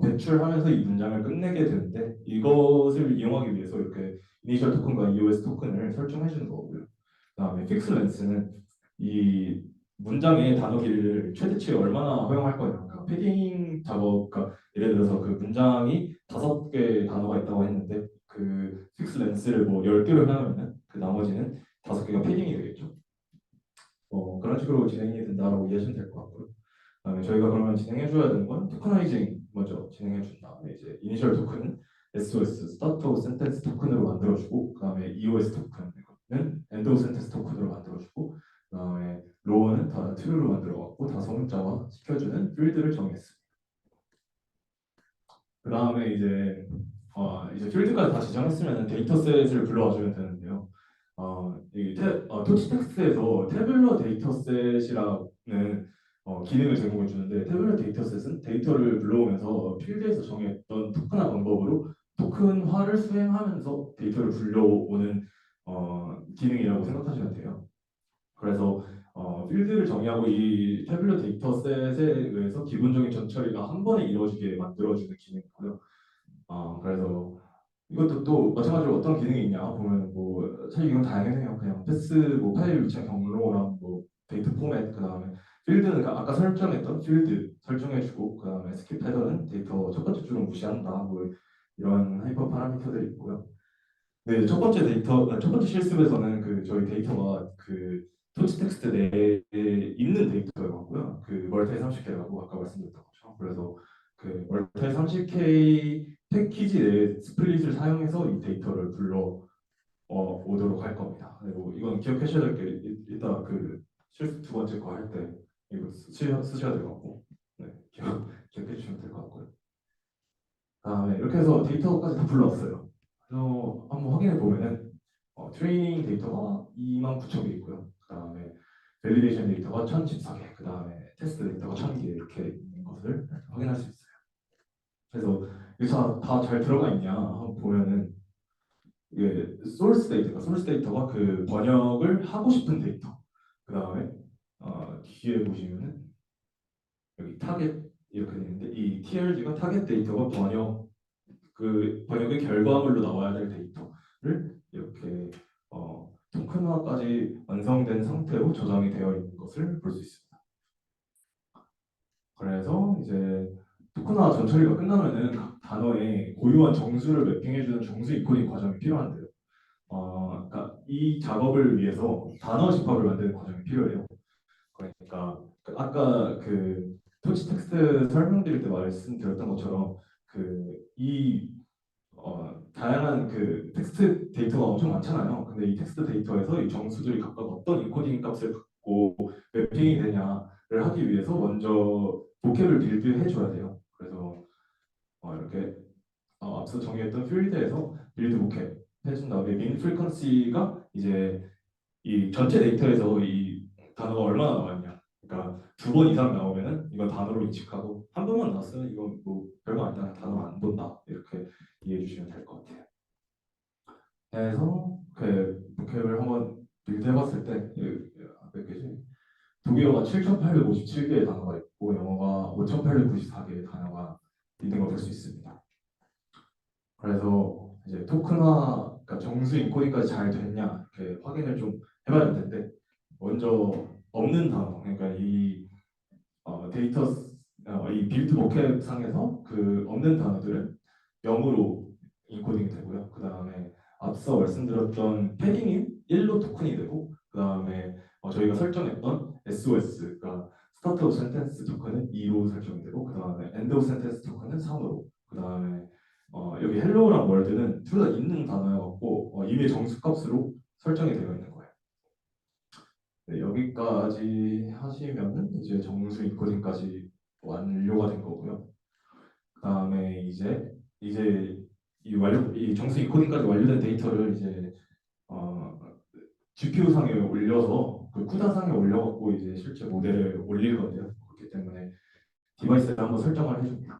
배출하면서 이 문장을 끝내게 되는데 이것을 이용하기 위해서 이렇게 이니셜 토큰과 EOS 토큰을 설정해 주는 거고요. 그다음에 픽스 렌스는 이 문장의 단어 길이를 최대치에 얼마나 허용할 거냐. 그러니까 패딩 작업, 그러니까 예를 들어서 그 문장이 5개 단어가 있다고 했는데 그 픽스 렌스를 뭐 10개로 해놓으면 그 나머지는 5개가 패딩이 되겠죠. 그런 식으로 진행이 된다고 이해하시면 될 것 같고요. 그다음에 저희가 그러면 진행해줘야 되는 건 토커나이징 먼저 진행해준 다음에 이제 이니셜 토큰은 SOS, 스타트 오브 센텐스 토큰으로 만들어주고 그다음에 EOS 토큰은 엔드 오브 센텐스 토큰으로 만들어주고 그다음에 로어는 다 트루로 만들어갖고 다 소문자화 시켜주는 필드를 정했습니다. 그다음에 이제 필드까지 다 지정했으면 데이터셋을 불러와주면 되는데요. 토치 텍스트에서 태블러 데이터셋이라는 기능을 제공해 주는데 태블러 데이터셋은 데이터를 불러오면서 필드에서 정했던 토큰화 방법으로 토큰화를 수행하면서 데이터를 불러오는 기능이라고 생각하시면 돼요. 그래서 필드를 정의하고 이 태블러 데이터셋에 의해서 기본적인 전처리가 한 번에 이루어지게 만들어주는 기능이고요. 그래서 이것도 또 마찬가지로 어떤 기능이 있냐 보면 뭐 사실 이건 다양해요. 그냥 패스 뭐 파일 위치한 경로랑 뭐 데이터 포맷 그다음에 필드는 아까 설정했던 필드 설정해주고 그다음에 스킵 패턴은 데이터 첫 번째 줄은 무시한다 뭐 이런 하이퍼 파라미터들이 있고요. 네, 첫 번째 실습에서는 그 저희 데이터가 그 토치 텍스트 내에 있는 데이터였고요. 그 멀타이 30K라고 아까 말씀드렸던 거죠. 그래서 그 멀타이 30K 패키지 내 스플릿을 사용해서 이 데이터를 불러 오도록 할 겁니다. 그리고 이건 기억하셔야 될 게 이따 그 실습 두 번째 거 할 때 이거 쓰셔야 될 것 같고 네, 기억해 주시면 될 것 같고요. 다음에 이렇게 해서 데이터까지 다 불러왔어요. 그래서 한번 확인해 보면은 트레이닝 데이터가 29,000개 있고요. 그다음에 밸리데이션 데이터가 1,014개, 그다음에 테스트 데이터가 1,000개 이렇게 있는 것을 확인할 수 있어요. 그래서 이게 다 잘 들어가 있냐 한번 보면은 이게 소스 데이터가 그 번역을 하고 싶은 데이터. 그다음에 뒤에 보시면은 여기 타겟 이렇게 되는데 이 TLG가 타겟 데이터가 번역의 결과물로 나와야 될 데이터를 이렇게 토큰화까지 완성된 상태로 저장이 되어 있는 것을 볼 수 있습니다. 그래서 이제 토큰화 전처리가 끝나면은 각 단어에 고유한 정수를 매핑해주는 정수 인코딩 과정이 필요한데요. 그러니까 이 작업을 위해서 단어 집합을 만드는 과정이 필요해요. 그러니까 아까 그 토치 텍스트 설명드릴 때 말씀드렸던 것처럼 그이 다양한 그 텍스트 데이터가 엄청 많잖아요. 근데 이 텍스트 데이터에서 이 정수들이 각각 어떤 인코딩 값을 갖고 매핑이 되냐를 하기 위해서 먼저 보캡을 빌드해 줘야 돼요. 그래서 이렇게 앞서 정의했던 필드에서 빌드 보캡 해준 다음에 민 프리퀀시가 이제 이 전체 데이터에서 이 단어가 얼마나 나왔냐. 그러니까 2번 이상 나오면은 이건 단어로 인식하고 한 번만 나왔으면 이건 뭐 별거 아니다. 단어 안 본다. 이렇게 이해해 주시면 될 것 같아요. 그래서 그 vocab을 한번 빌드해봤을 때 몇 개지? 독일어가 7,857개의 단어가 있고 영어가 5,894개의 단어가 있는 걸 볼 수 있습니다. 그래서 이제 토큰화, 그러니까 정수 인코딩까지 잘 됐냐 이렇게 확인을 좀 해봐야 될 텐데 먼저 없는 단어, 그러니까 이 데이터 이 빌드 보캡 상에서 그 없는 단어들은 0으로 인코딩이 되고요. 그 다음에 앞서 말씀드렸던 패딩이 1로 토큰이 되고 그 다음에 저희가 설정했던 SOS, 그러니까 스타트 오브 센텐스 토큰은 2로 설정이 되고 그 다음에 엔드 오브 센텐스 토큰은 3으로, 그 다음에 여기 헬로우랑 월드는 둘 다 있는 단어여갖고 이미 정수값으로 설정이 되어 있는 거예요. 네, 여기까지 하시면은 이제 정수 인코딩까지 완료가 된 거고요. 그다음에 이제 이 정수 인코딩까지 완료된 데이터를 이제 어, GPU 상에 올려서 그 쿠다 상에 올려갖고 이제 실제 모델을 올릴 건데요. 그렇기 때문에 디바이스를 한번 설정을 해줍니다.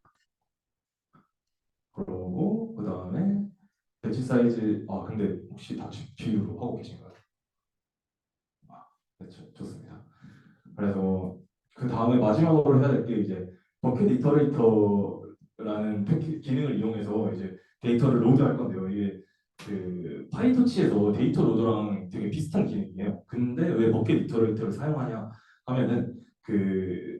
그러고 그다음에 배치 사이즈, 근데 혹시 다 GPU로 하고 계신가요? 네, 좋습니다. 그래서 그 다음에 마지막으로 해야 될 게 이제 버켓 이터레이터라는 기능을 이용해서 이제 데이터를 로드할 건데요. 이게 그 파이토치에서 데이터 로더랑 되게 비슷한 기능이에요. 근데 왜 버켓 이터레이터를 사용하냐 하면은 그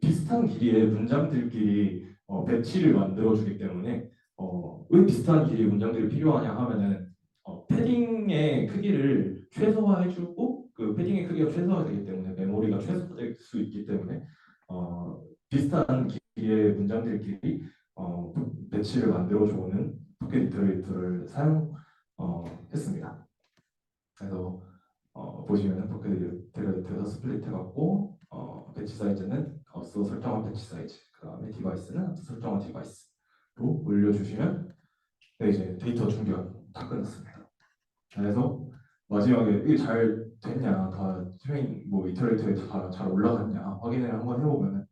비슷한 길이의 문장들끼리 배치를 만들어주기 때문에 왜 비슷한 길이의 문장들이 필요하냐 하면은 패딩의 크기를 최소화해주고 그 패딩의 크기가 최소화되기 때문에 메모리가 최소화될 수 있기 때문에 비슷한 길이의 문장들끼리 배치를 만들어주는 포켓 이터레이터를 사용했습니다. 그래서 보시면은 포켓 이터레이터에서 스플릿 해갖고 배치 사이즈는 앞서 설정한 배치 사이즈, 그 다음에 디바이스는 앞서 설정한 디바이스로 올려주시면 네, 이제 데이터 준비가 다 끝났습니다. 그래서 마지막에 이게 잘 됐냐, 다 트레인 뭐 이터레이터에 다 잘 올라갔냐 확인을 한번 해보면은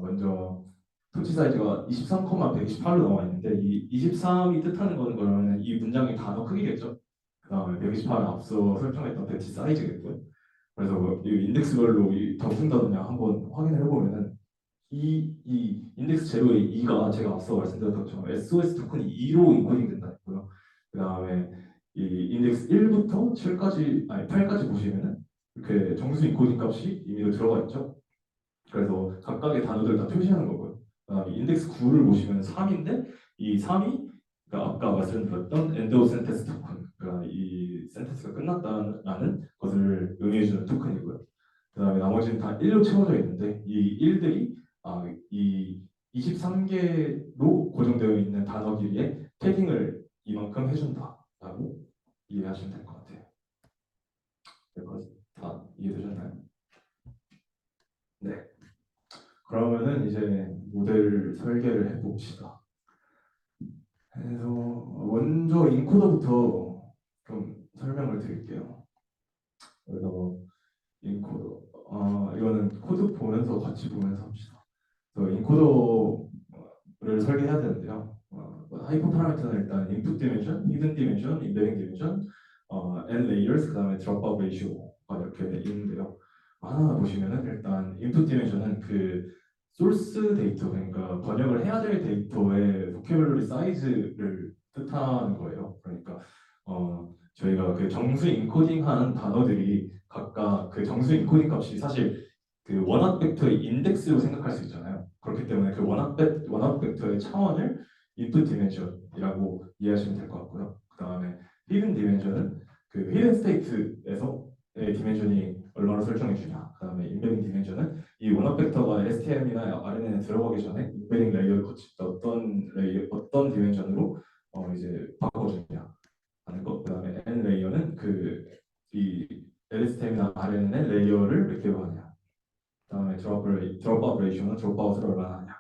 먼저 토치 사이즈가 23,128로 나와 있는데 이 23이 뜻하는 거는 그러면 이 문장의 단어 크기겠죠. 그 다음에 128은 앞서 설정했던 배치 사이즈겠고요. 그래서 이 인덱스별로 이 덩승다느냐 한번 확인을 해보면은 이 인덱스 제로의 2가 제가 앞서 말씀드렸던 것처럼 SOS 토큰이 2로 인코딩 된다 했고요. 그 다음에 이 인덱스 1부터 7까지, 아니 8까지 보시면은 이렇게 정수 인코딩 값이 이미 들어가 있죠. 그래서 각각의 단어들을 다 표시하는 거고요. 그다음에 인덱스 9를 보시면 3인데 이 3이 그러니까 아까 말씀드렸던 엔드 오브 센텐스 토큰, 그러니까 이 센텐스가 끝났다는 것을 의미해주는 토큰이고요. 그다음에 나머지는 다 1로 채워져 있는데 이 1들이 이 23개로 고정되어 있는 단어 길이에 패딩을 이만큼 해준다라고 이해하시면 될 것 같아요. 여기까지 다 이해되셨나요? 네. 그러면은 이제 모델 설계를 해봅시다. 그래서 먼저 인코더부터 좀 설명을 드릴게요. 그래서 인코더, 이거는 코드 보면서 같이 보면서 합시다. 그래서 인코더를 설계해야 되는데요. 하이퍼 파라미터는 일단 인풋 디멘션, 히든 디멘션, 인베딩 디멘션, and layers, 그다음에 드롭아웃 레이쇼가 이렇게 있는데요. 하나하나 보시면은 일단 인풋 디멘션은 그 소스 데이터, 그러니까 번역을 해야 될 데이터의 보캐블러리 사이즈를 뜻하는 거예요. 그러니까 저희가 그 정수 인코딩하는 단어들이 각각 그 정수 인코딩 값이 사실 그 원합 벡터의 인덱스로 생각할 수 있잖아요. 그렇기 때문에 그 원합 벡터의 차원을 인풋 디멘션이라고 이해하시면 될 것 같고요. 그 다음에 히든 디멘션은 그 히든 스테이트에서의 디멘션이 얼마나 설정해 주냐. 그 다음에 인베딩 디멘션은 이 원합 벡터가 STM이나 RNN에 들어가기 전에 인베딩 레이어를 거칠 때 어떤 디멘션으로 이제 바꿔주냐 하는 것. 그 다음에 N 레이어는 그 이 LSTM이나 RNN의 레이어를 몇 개로 하냐. 그 다음에 드롭아웃 레이쇼는 드롭아웃을 얼마나 하냐.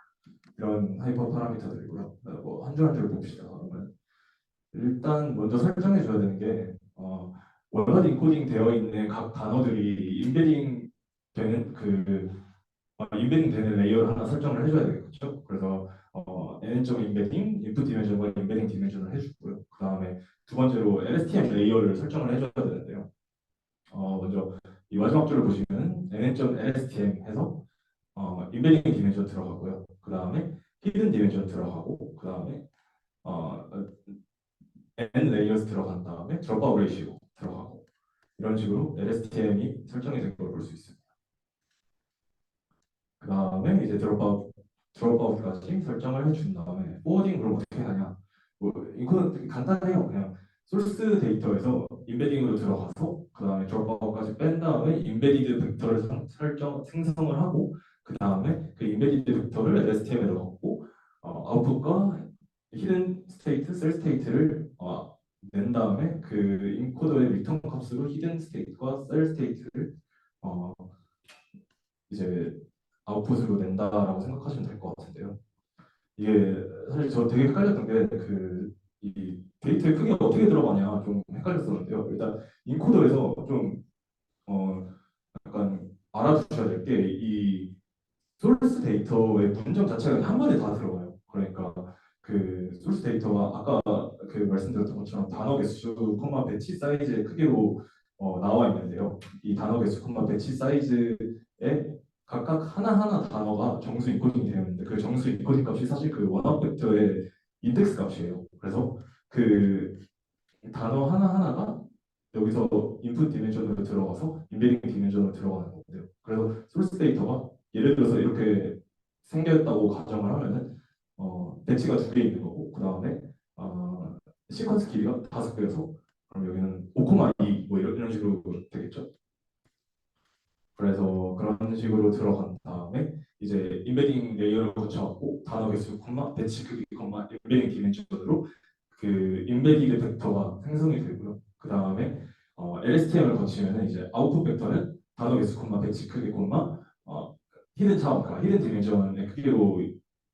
이런 하이퍼 파라미터들이고요. 뭐한 줄 한 줄 봅시다. 그러면 일단 먼저 설정해 줘야 되는 게 원하드 인코딩 되어 있는 각 단어들이 인베딩 되는 인베딩 되는 레이어를 하나 설정을 해줘야 되겠죠. 그래서 n.인베딩 인풋 디멘션과 인베딩 디멘션을 해주고요. 그 다음에 두 번째로 LSTM 레이어를 설정을 해줘야 되는데요. 먼저 이 마지막 줄을 보시면 nn.lstm 해서 인베딩 디멘전 들어가고요. 그 다음에 히든 디멘전 들어가고 그 다음에 어, n 레이어스 들어간 다음에 드롭아웃 레이시오 들어가고 이런 식으로 LSTM이 설정이 된 걸 볼 수 있습니다. 그 다음에 이제 드롭아웃까지 설정을 해준 다음에 포워딩 그럼 어떻게 하냐? 뭐 이거는 되게 간단해요. 그냥 소스 데이터에서 인베딩으로 들어가서 그 다음에 드롭아웃까지 뺀 다음에 인베디드 벡터를 생성을 하고 그 다음에 그 인베디드 벡터를 LSTM에 넣었고 아웃풋과 히든 스테이트, 셀 스테이트를 낸 다음에 그 인코더의 리턴 값으로 히든 스테이트와 셀 스테이트를 어, 이제 아웃풋으로 낸다라고 생각하시면 될 것 같은데요. 이게 사실 저 되게 헷갈렸던 게 이 데이터의 크기가 어떻게 들어가냐 좀 헷갈렸었는데요. 일단 인코더에서 좀 약간 알아두셔야 될 게 이 소스 데이터의 문장 자체가 한 번에 다 들어가요. 그러니까 그 소스 데이터가 아까 그 말씀드렸던 것처럼 단어 개수, 배치 사이즈의 크기로 나와 있는데요. 이 단어 개수, 배치 사이즈에 각각 하나하나 단어가 정수 인코딩이 되어 있는데 그 정수 인코딩 값이 사실 그 원합 벡터의 인덱스 값이에요. 그래서 그 단어 하나하나가 여기서 인풋 디멘전으로 들어가서 인베딩 디멘전으로 들어가는 건데요. 그래서 소스 데이터가 예를 들어서 이렇게 생겼다고 가정을 하면은 배치가 두 개 있는 거고 그 다음에 어, 시퀀스 길이가 5개여서 그럼 여기는 5,2 뭐 이런 식으로 되겠죠. 그래서 그런 식으로 들어간 다음에 이제 인베딩 레이어를 거쳐갖고 단어 개수, 배치 크기, 인베딩 디멘전으로 그 인베디드 벡터가 생성이 되고요. 그 다음에 LSTM을 거치면 이제 아웃풋 벡터는 단어 개수, 배치 크기, 히든 차원, 히든 디멘전의 크기로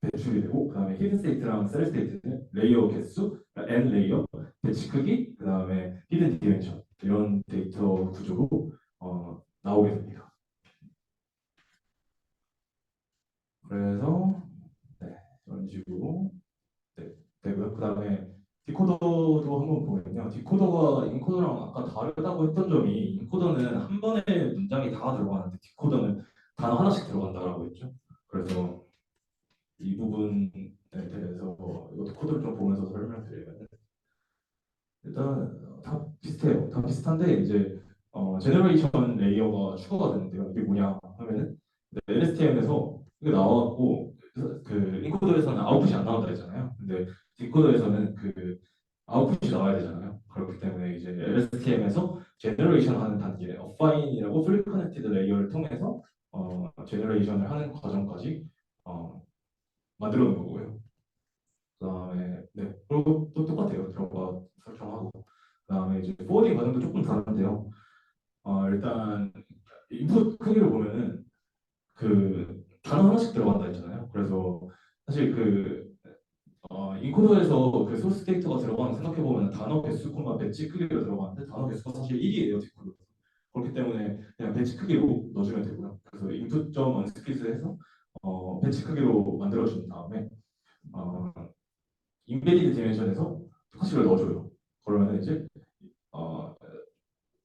배출이 되고 그 다음에 히든 스테이트랑 셀 스테이트는 레이어 개수, n 레이어, 배치 크기, 그 다음에 히든 디멘전 이런 데이터 구조로 나오게 됩니다. 그래서 네, 이런 식으로 네, 되고요. 그 다음에 디코더도 한번 보면요. 디코더가 인코더랑 아까 다르다고 했던 점이 인코더는 한 번에 문장이 다 들어가는데 디코더는 단어 하나씩 들어간다라고 했죠. 그래서 이 부분에 대해서 이것도 코드를 좀 보면서 설명드리면 일단 다 비슷해요. 다 비슷한데 이제 제너레이션 레이어가 추가가 되는데요. 이게 뭐냐 하면은 LSTM에서 이게 나와갖고 그 인코더에서는 아웃풋이 안 나온다 했잖아요. 근데 디코더에서는 그 아웃풋이 나와야 되잖아요. 그렇기 때문에 이제 LSTM에서 제너레이션 하는 단계, 어파인이라고 풀리 커넥티드 레이어를 통해서 제너레이션을 하는 과정까지 어, 만들어 놓은 거고요. 그다음에 네, 그리고 또 똑같아요. 들어가 설정하고 그다음에 이제 포워딩 과정도 조금 다른데요. 일단 인풋 크기를 보면은 그 단어 하나씩 들어간다 했잖아요. 그래서 사실 그 인코더에서 그 소스 데이터가 들어가는 생각해 보면 단어 개수, 배치 크기로 들어가는데 단어 개수가 사실 1이에요. 디코더. 그렇기 때문에 그냥 배치 크기로 넣어주면 되고요. 그래서 인풋.점 언스피드해서 배치 크기로 만들어준 다음에 어, 인베디드 디멘션에서 토카시를 넣어줘요. 그러면 이제 어,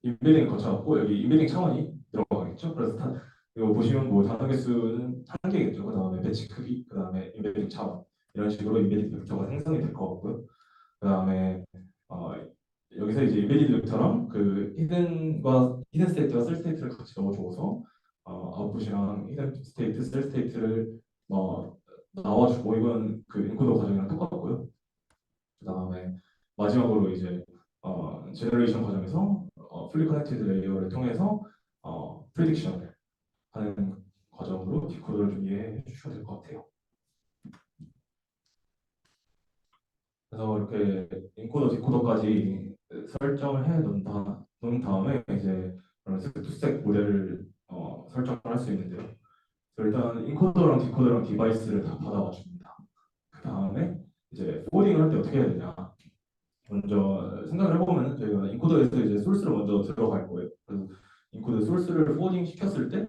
인베딩을 거쳐갖고 여기 인베딩 차원이 들어가겠죠. 그래서 이거 보시면 뭐 단어 개수는 한 개겠죠. 그 다음에 배치 크기, 그 다음에 인베딩 차원 이런 식으로 인베디드 벡터가 생성이 될 것 같고요. 그 다음에 어, 여기서 이제 인베디드 벡터랑 그 히든 스테이트와 셀 스테이트를 같이 넣어줘서 아웃풋이랑 히든 스테이트, 셀 스테이트를 나와주고 이건 그 인코더 과정이랑 똑같고요. 그 다음에 마지막으로 이제 제너레이션 과정에서 풀리 커넥티드 레이어를 통해서 프리딕션을 하는 과정으로 디코더를 좀 이해해 주셔야 될 것 같아요. 그래서 이렇게 인코더, 디코더까지 설정을 해 놓은 다음에 이제 그런 색2색 모델을 설정을 할 수 있는데요. 일단 인코더랑 디코더랑 디바이스를 다 받아와 줍니다. 그 다음에 이제 포딩을 할 때 어떻게 해야 되냐? 먼저 생각을 해보면 저희가 인코더에서 이제 소스를 먼저 들어갈 거예요. 그래서 인코더 소스를 포워딩 시켰을 때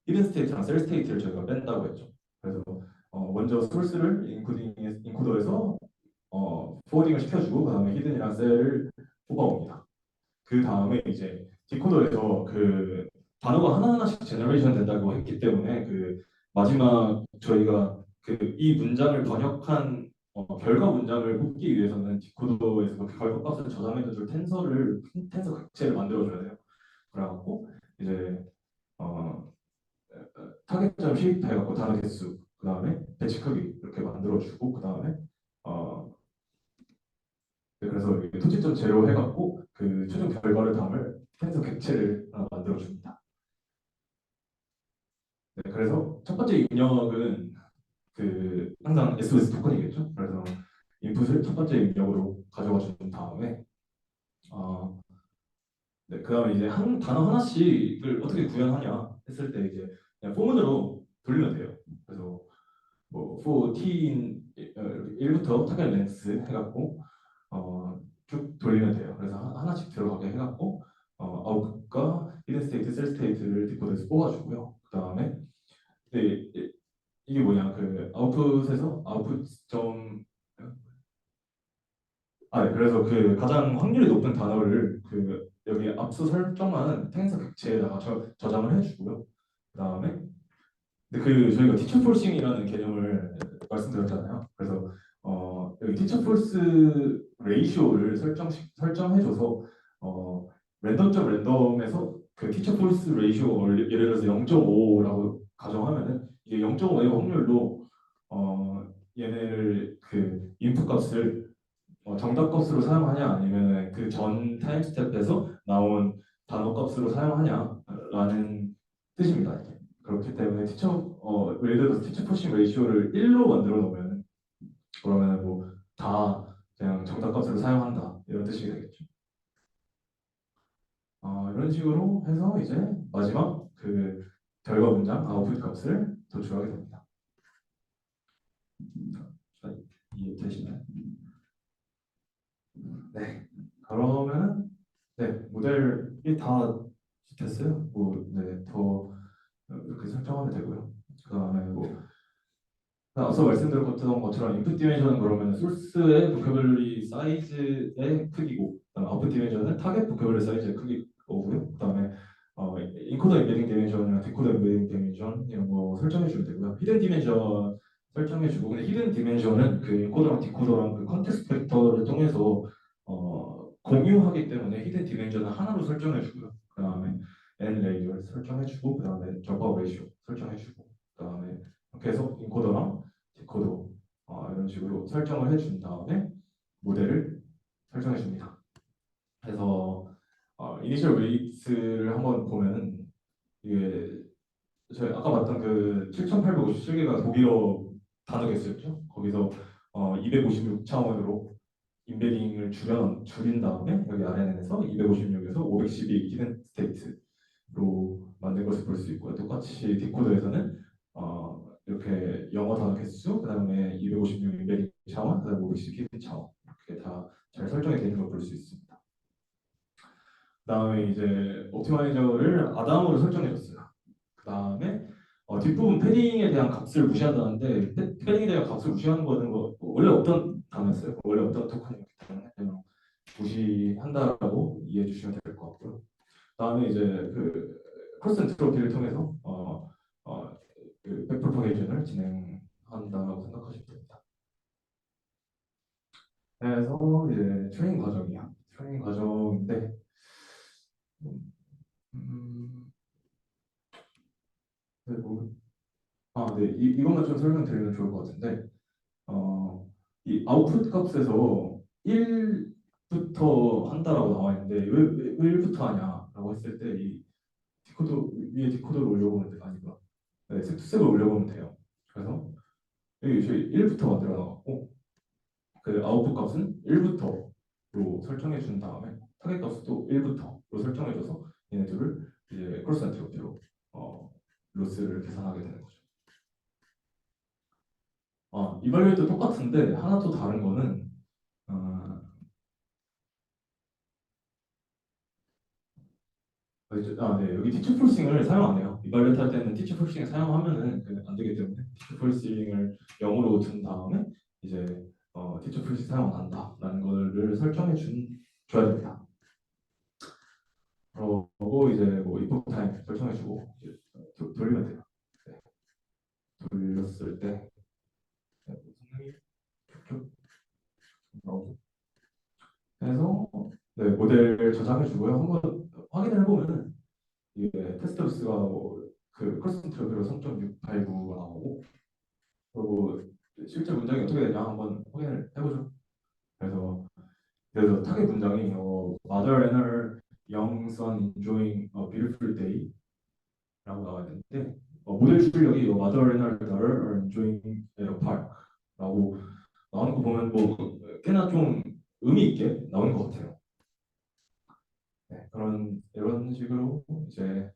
히든 스테이트랑 셀 스테이트를 저희가 뺀다고 했죠. 그래서 먼저 소스를 인코더에서 포워딩을 시켜주고 그다음에 히든이랑 셀을 뽑아옵니다. 그 다음에 이제 디코더에서 그 단어가 하나하나씩 제너레이션 된다고 했기 때문에 그 마지막 저희가 그 이 문장을 번역한 결과 문장을 뽑기 위해서는 디코더에서 그 결과값을 저장해줄 텐서 객체를 만들어줘야 돼요. 그래갖고 이제 어, 타겟점 쉐입해갖고 단어 개수, 그 다음에 배치 크기 이렇게 만들어주고 그 다음에 어, 네, 그래서 이렇게 토치점 제로 해갖고 그 최종 결과를 담을 텐서 객체를 하나 만들어줍니다. 네, 그래서 첫 번째 입력은 그 항상 SOS 토큰이겠죠. 그래서 인풋을 첫 번째 입력으로 가져가 준 다음에 어, 네, 그 다음에 이제 한 단어 하나씩을 어떻게 구현하냐 했을 때 이제 그냥 포문으로 돌리면 돼요. 그래서 뭐 for t in 1부터 타겟 렌스 해갖고 쭉 돌리면 돼요. 그래서 하나씩 들어가게 해갖고 아웃풋과 히든 스테이트, 셀 스테이트를 디코드에서 뽑아주고요. 그 다음에 이게 뭐냐 그 아웃풋에서 아웃풋 점 네, 그래서 그 가장 확률이 높은 단어를 그 여기 앞서 설정한 탱서 객체에다가 저장을 해주고요. 그 다음에 근데 그 저희가 티처 폴싱이라는 개념을 말씀드렸잖아요. 그래서 여기 티처 폴스 레이쇼를 설정해줘서 랜덤점 랜덤에서 그 티처 폴스 레이쇼 예를 들어서 0.5라고 가정하면은 이게 0.5의 확률로 얘네를 그 인풋 값을 정답 값으로 사용하냐 아니면 그 전 타임 스텝에서 나온 단어 값으로 사용하냐라는 뜻입니다. 그렇기 때문에 예를 들어서 티처 포싱 레이쇼를 1로 만들어 놓으면 그러면 뭐 다 그냥 정답 값으로 사용한다 이런 뜻이 되겠죠. 이런 식으로 해서 이제 마지막 그 결과 문장 아웃풋 값을 도출하게 됩니다. 자, 이해되시나요? 네. 그러면 네 모델이 다 됐어요. 뭐 네 더 이렇게 설정하면 되고요. 그다음에 뭐 앞서 말씀드렸던 것처럼 인풋 디멘션은 그러면 소스의 보캐블러리 사이즈의 크기고, 그다음에 아웃풋 디멘션은 타겟 보캐블러리 사이즈의 크기고요. 그다음에 인코더 임베딩 디멘션이나 디코더 임베딩 디멘션 이런 거 설정해 주면 되고요. 히든 디멘션 설정해 주고, 근데 히든 디멘션은 그 인코더랑 디코더랑 그 컨텍스트 벡터를 통해서 공유하기 때문에 히든 디멘션은 하나로 설정해 주고요. 그다음에 n 레이어를 설정해 주고, 그다음에 저거 레이쇼 설정해 주고, 그다음에 계속 인코더랑 디코더 이런 식으로 설정을 해준 다음에 모델을 설정해 줍니다. 그래서 이니셜 웨이트를 한번 보면은 이게 저희 아까 봤던 그 7,857개가 독일어 단어 개수였죠. 거기서 256차원으로 임베딩을 줄인 다음에 여기 RNN에서 256에서 512 히든 스테이트로 만든 것을 볼 수 있고요. 똑같이 디코더에서는 이렇게 영어 단어 개수, 그 다음에 256 임베딩 차원, 그 다음에 512 히든 차원 이렇게 다 잘 설정이 되는 걸 볼 수 있습니다. 그 다음에 이제 옵티마이저를 아담으로 설정해줬어요. 그 다음에 뒷부분 패딩에 대한 값을 무시한다는데 패딩에 대한 값을 무시하는 거는 원래 없던 단어였어요. 원래 없던 토큰이었기 때문에 그냥 무시한다라고 이해해 주시면 될 것 같고요. 다음에 이제 그 크로스 엔트로피를 통해서 그 백프로퍼게이션을 진행한다고 생각하시면 됩니다. 그래서 이제 트레이닝 과정이야. 트레이닝 과정인데 음, 네, 네, 이것만 좀 설명드리면 좋을 것 같은데 이 아웃풋 값에서 1부터 한다라고 나와 있는데 왜 1부터 하냐라고 했을 때 이 디코더 위에 디코더를 올려보면 아니구나. 네, 셋을 올려보면 돼요. 그래서 여기 저희 1부터 만들어 놨고 그 아웃풋 값은 1부터로 설정해 준 다음에 타겟 값도 1부터로 설정해 줘서 얘네들을 이제 크로스 엔트로피로 로스를 계산하게 되는 거죠. 이발리도 똑같은데 하나 또 다른 거는 네, 여기 티처 폴싱을 사용 안 해요. 이발렛 할 때는 티처 폴싱을 사용하면은 안 되기 때문에 티처 폴싱을 0으로 둔 다음에 이제 티처 폴싱 사용 안 한다라는 거를 설정해 준 줘야 됩니다. 그러고 이제 뭐 입국 타임 설정해주고 이제 돌리면 돼요. 네, 돌렸을 때 네, 성능이 쭉 나오죠. 그래서 네, 모델 저장해주고요. 한번 확인을 해보면은 이게 테스트 루스가 뭐그 크로스 트래블로 3.689가 나오고 그리고 실제 문장이 어떻게 되냐 한번 확인을 해보죠. 그래서 타겟 문장이 Mother and her young son enjoying a beautiful day라고 나와 있는데 모델 출력이 Mother and her daughter are enjoying a park라고 나오는 거 보면 뭐 꽤나 좀 의미 있게 나오는 것 같아요. 네, 이런 식으로 이제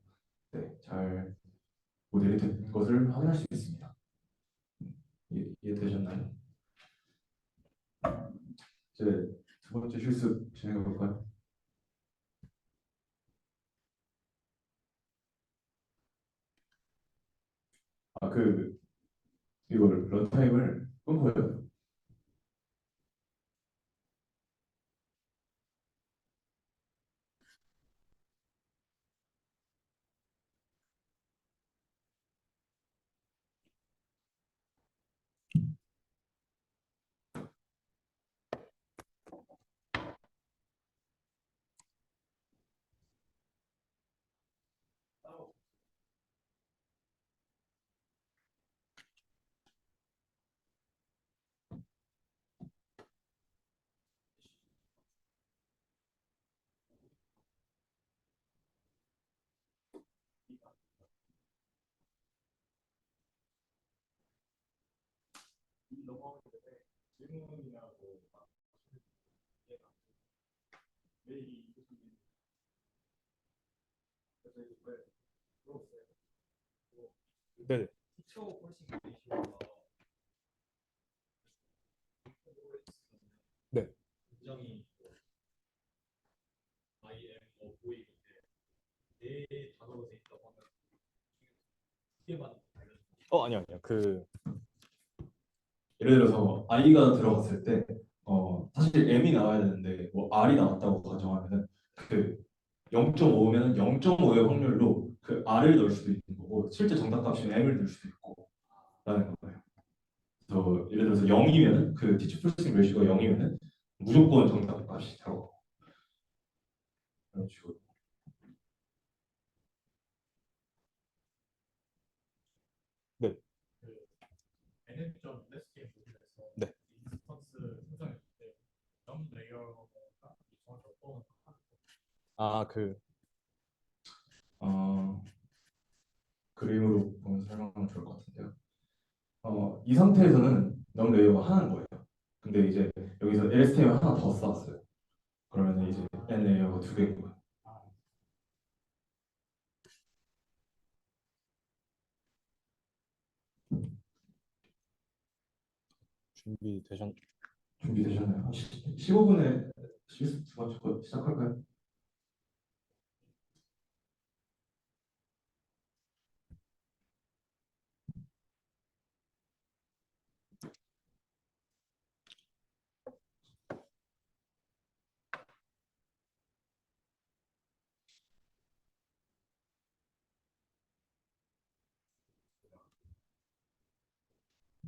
네, 잘 모델이 된 것을 확인할 수 있습니다. 이해되셨나요? 이제 두 번째 실습 진행해 볼까요? 이걸 런타임을 끊고요. 네네. 네. 아니요, 아니요. 예를 들어서 i가 들어갔을 때 사실 m이 나와야 되는데 뭐 r이 나왔다고 가정하면은 그 0.5면 0.5의 확률로 그 r을 넣을 수도 있는 거고 실제 정답값이 m을 넣을 수도 있고 라는 거예요. 그래서 예를 들어서 0이면은 그 티치 풀싱 레시오가 0이면은 무조건 정답값이 들어가고 그런 식으로. 네. 네. 아, 어, 그림으로 보면 설명하면 좋을 것 같은데요. 이 상태에서는 넘 레이어가 하나인 거예요. 근데 이제 여기서 LSTM 하나 더 쌓았어요. 그러면 이제 N 레이어가 두 개인 거예요. 준비되셨... 준비되셨나요? 15분에 실습 두 번째 거 시작할까요?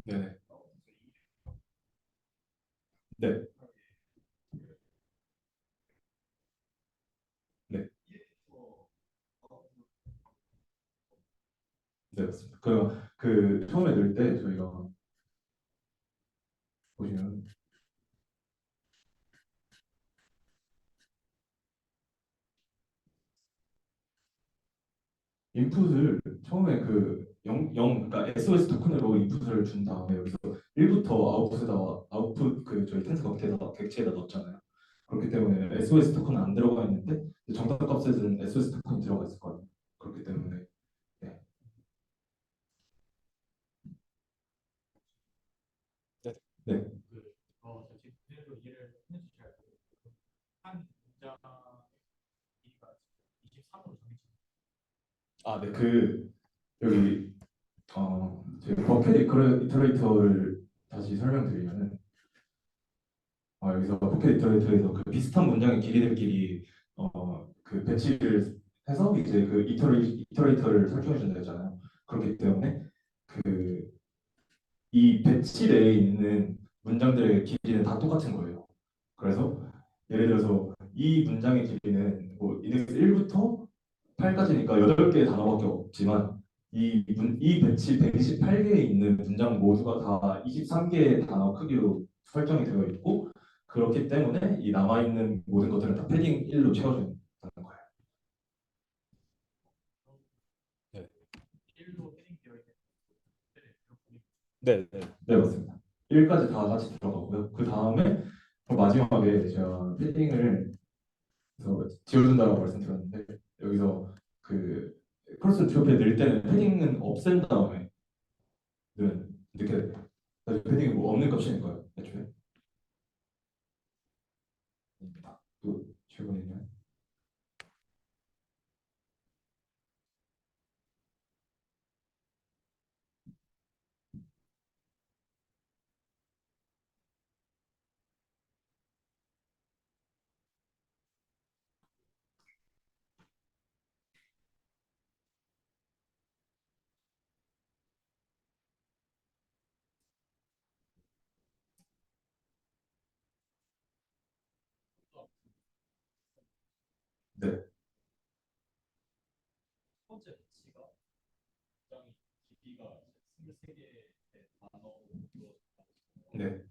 네네. 네. 네. 네, 맞습니다. 처음에 넣을 때 저희가 보시면 인풋을 처음에 그러니까 SOS 토큰으로 인풋을 준 다음에 여기서 1부터 아웃풋 그 저희 텐스 객체에다 넣었잖아요. 그렇기 때문에 SOS 토큰은 안 들어가 있는데 정답 값에서는 SOS 토큰이 들어가 있을 거예요. 그렇기 때문에 네. 네. 네. 네. 여기 저희 버켓 이터레이터를 다시 설명드리면은 여기서 포켓 이터레이터에서 그 비슷한 문장의 길이들끼리 그 배치를 해서 이제 그 이터레이터를 설정해 준다 했잖아요. 그렇기 때문에 그 이 배치 내에 있는 문장들의 길이는 다 똑같은 거예요. 그래서 예를 들어서 이 문장의 길이는 뭐 인덱스 1부터 8까지니까 8개의 단어밖에 없지만 이 배치 128개에 있는 문장 모두가 다 23개의 단어 크기로 설정이 되어 있고 그렇기 때문에 이 남아있는 모든 것들은 다 패딩 1로 채워준다는 거예요. 네, 네, 네. 네, 맞습니다. 1까지 다 같이 들어가고요. 그 다음에 마지막에 제가 패딩을 그래서 지워준다고 말씀드렸는데 여기서 그 크로스 트로피에 넣을 때는 패딩은 없앤 다음에 이렇게 패딩이 뭐 없는 값이니까요. 애초에 또 최근에는 네, 네.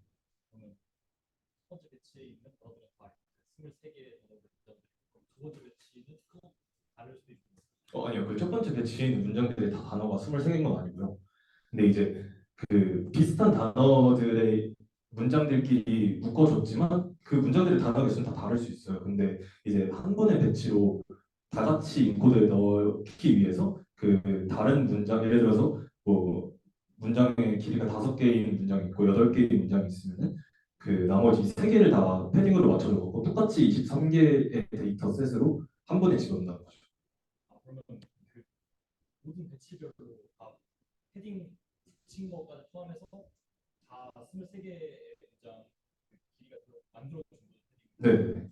아니요. 그 첫 번째 배치에 있는 문장들이 다 단어가 23개인 건 아니고요. 근데 이제 그 비슷한 단어들의 문장들끼리 묶어줬지만 그 문장들의 단어의 수는 다 다를 수 있어요. 근데 이제 한 번의 배치로 다 같이 인코드에 넣기 위해서 그 다른 문장 예를 들어서 뭐 문장의 길이가 5개인 문장이 있고 8개의 문장이 있으면은 그 나머지 3개를 다 패딩으로 맞춰줬고 똑같이 23개의 데이터 셋으로 한 번에 집어넣는다는 거죠. 네,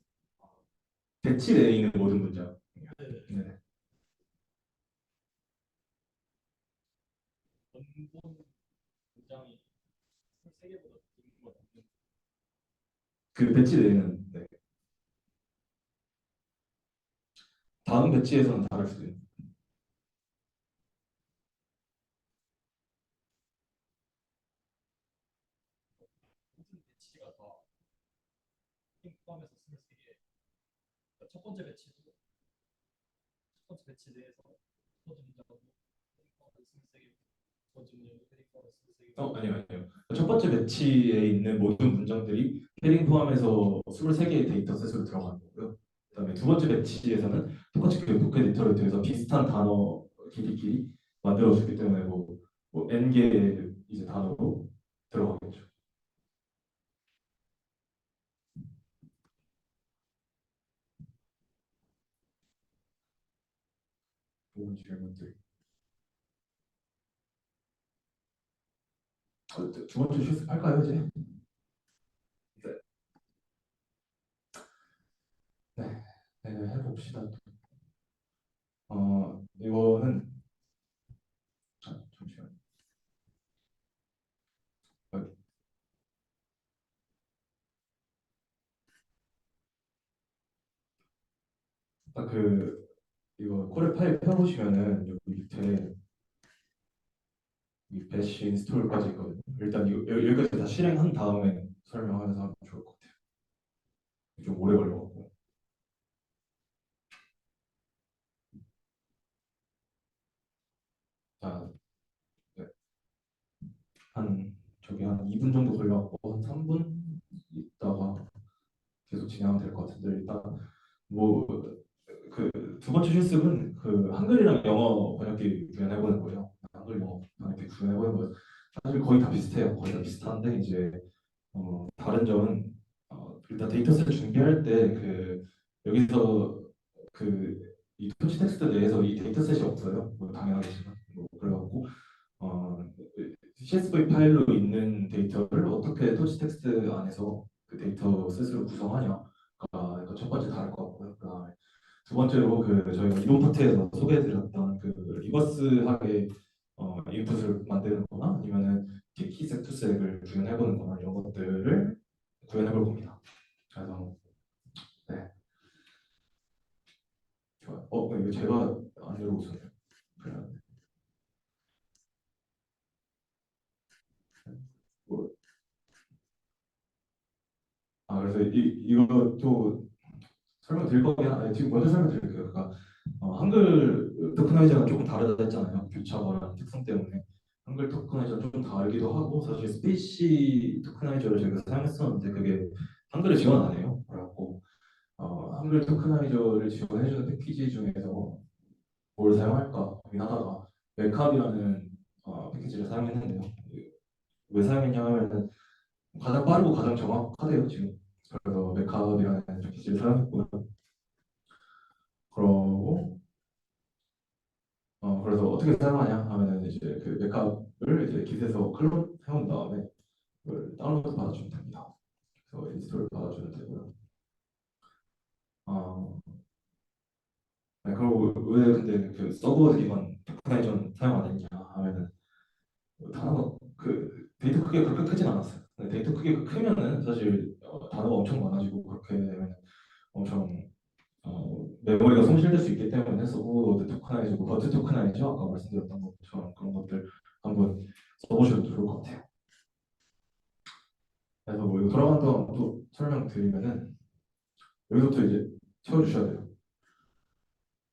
배치 내에 있는 모든 문장. 네. 그 배치 내에는 네. 다음 배치에서는 다를 수도 있는. 아니요. 첫 번째 배치에 있는 모든 문장들이 패딩 포함해서 23개의 데이터 셋으로 들어가는 거고요. 그다음에 두 번째 배치에서는 똑같이 그 포켓 디터레이트에서 비슷한 단어 길이끼리 만들어주기 때문에 뭐 n개의 이제 단어로 들어가겠죠. 좋은 질문들. 두 번째 실습할까요, 이제? 네, 네, 해봅시다. 이거는 잠시만요. 이거 코드 파일 펴보시면은 여기 밑에 이 배시 인스톨까지 있거든요. 일단 여기까지 다 실행한 다음에 설명하면서 하면 좋을 것 같아요. 좀 오래 걸려갖고. 자, 네. 한 2분 정도 걸려갖고 한 3분 있다가 계속 진행하면 될 것 같은데 일단 뭐 그 두 번째 실습은 그 한글이랑 영어 번역기 구현해보는 거예요. 한글 영어 번역기 구현해보는 거 사실 거의 다 비슷해요. 거의 다 비슷한데 이제 다른 점은 일단 데이터셋 준비할 때 여기서 이 토치 텍스트 내에서 이 데이터셋이 없어요. 뭐 당연하겠지만 뭐 그래갖고 CSV 파일로 있는 데이터를 어떻게 토치 텍스트 안에서 그 데이터 셋으로 구성하냐가 그러니까 첫 번째 다를 것 같고요. 그다음에 두 번째로 그 저희가 이동 파트에서 소개해드렸던 그 리버스하게 인풋을 만드는 거나 아니면은 키 섹투색을 구현해보는 거나 이런 것들을 구현해볼 겁니다. 그래서 네, 좋아요. 이거 제가 안 누르고 있었네요. 그냥 뭐, 그래서 이거 또 설명드릴 거긴 한데 지금 먼저 설명드릴게요. 그러니까 한글 토크나이저가 조금 다르다 했잖아요. 교차어라는 특성 때문에 한글 토크나이저는 좀 다르기도 하고 사실 스페이시 토크나이저를 저희가 사용했었는데 그게 한글을 지원 안 해요. 그래갖고 한글 토크나이저를 지원해주는 패키지 중에서 뭘 사용할까 고민하다가 멜캅이라는 패키지를 사용했는데요. 왜 사용했냐 하면은 가장 빠르고 가장 정확하대요 지금. 그래서 멜캅이라는 패키지를 사용했고요. 그러고 그래서 어떻게 사용하냐 하면은 이제 그 백업을 이제 깃에서 클론 해온 다음에 그걸 다운로드 받아주면 됩니다. 그래서 인스톨 받아주면 되고요. 어, 네, 그리고 왜 근데 그 서버 기반 토크나이전 사용 안 했냐 하면은 단어가 그 데이터 크기가 그렇게 크진 않았어요. 근데 데이터 크기가 크면은 사실 단어가 엄청 많아지고 그렇게 되면 엄청 메모리가 손실될 수 있기 때문에 서브워드 토크나이즈고 버트 토크나이즈 아까 말씀드렸던 것처럼 그런 것들 한번 써보셔도 좋을 것 같아요. 그래서 뭐 이거 돌아간 동안 또 설명드리면은 여기서부터 이제 채워주셔야 돼요.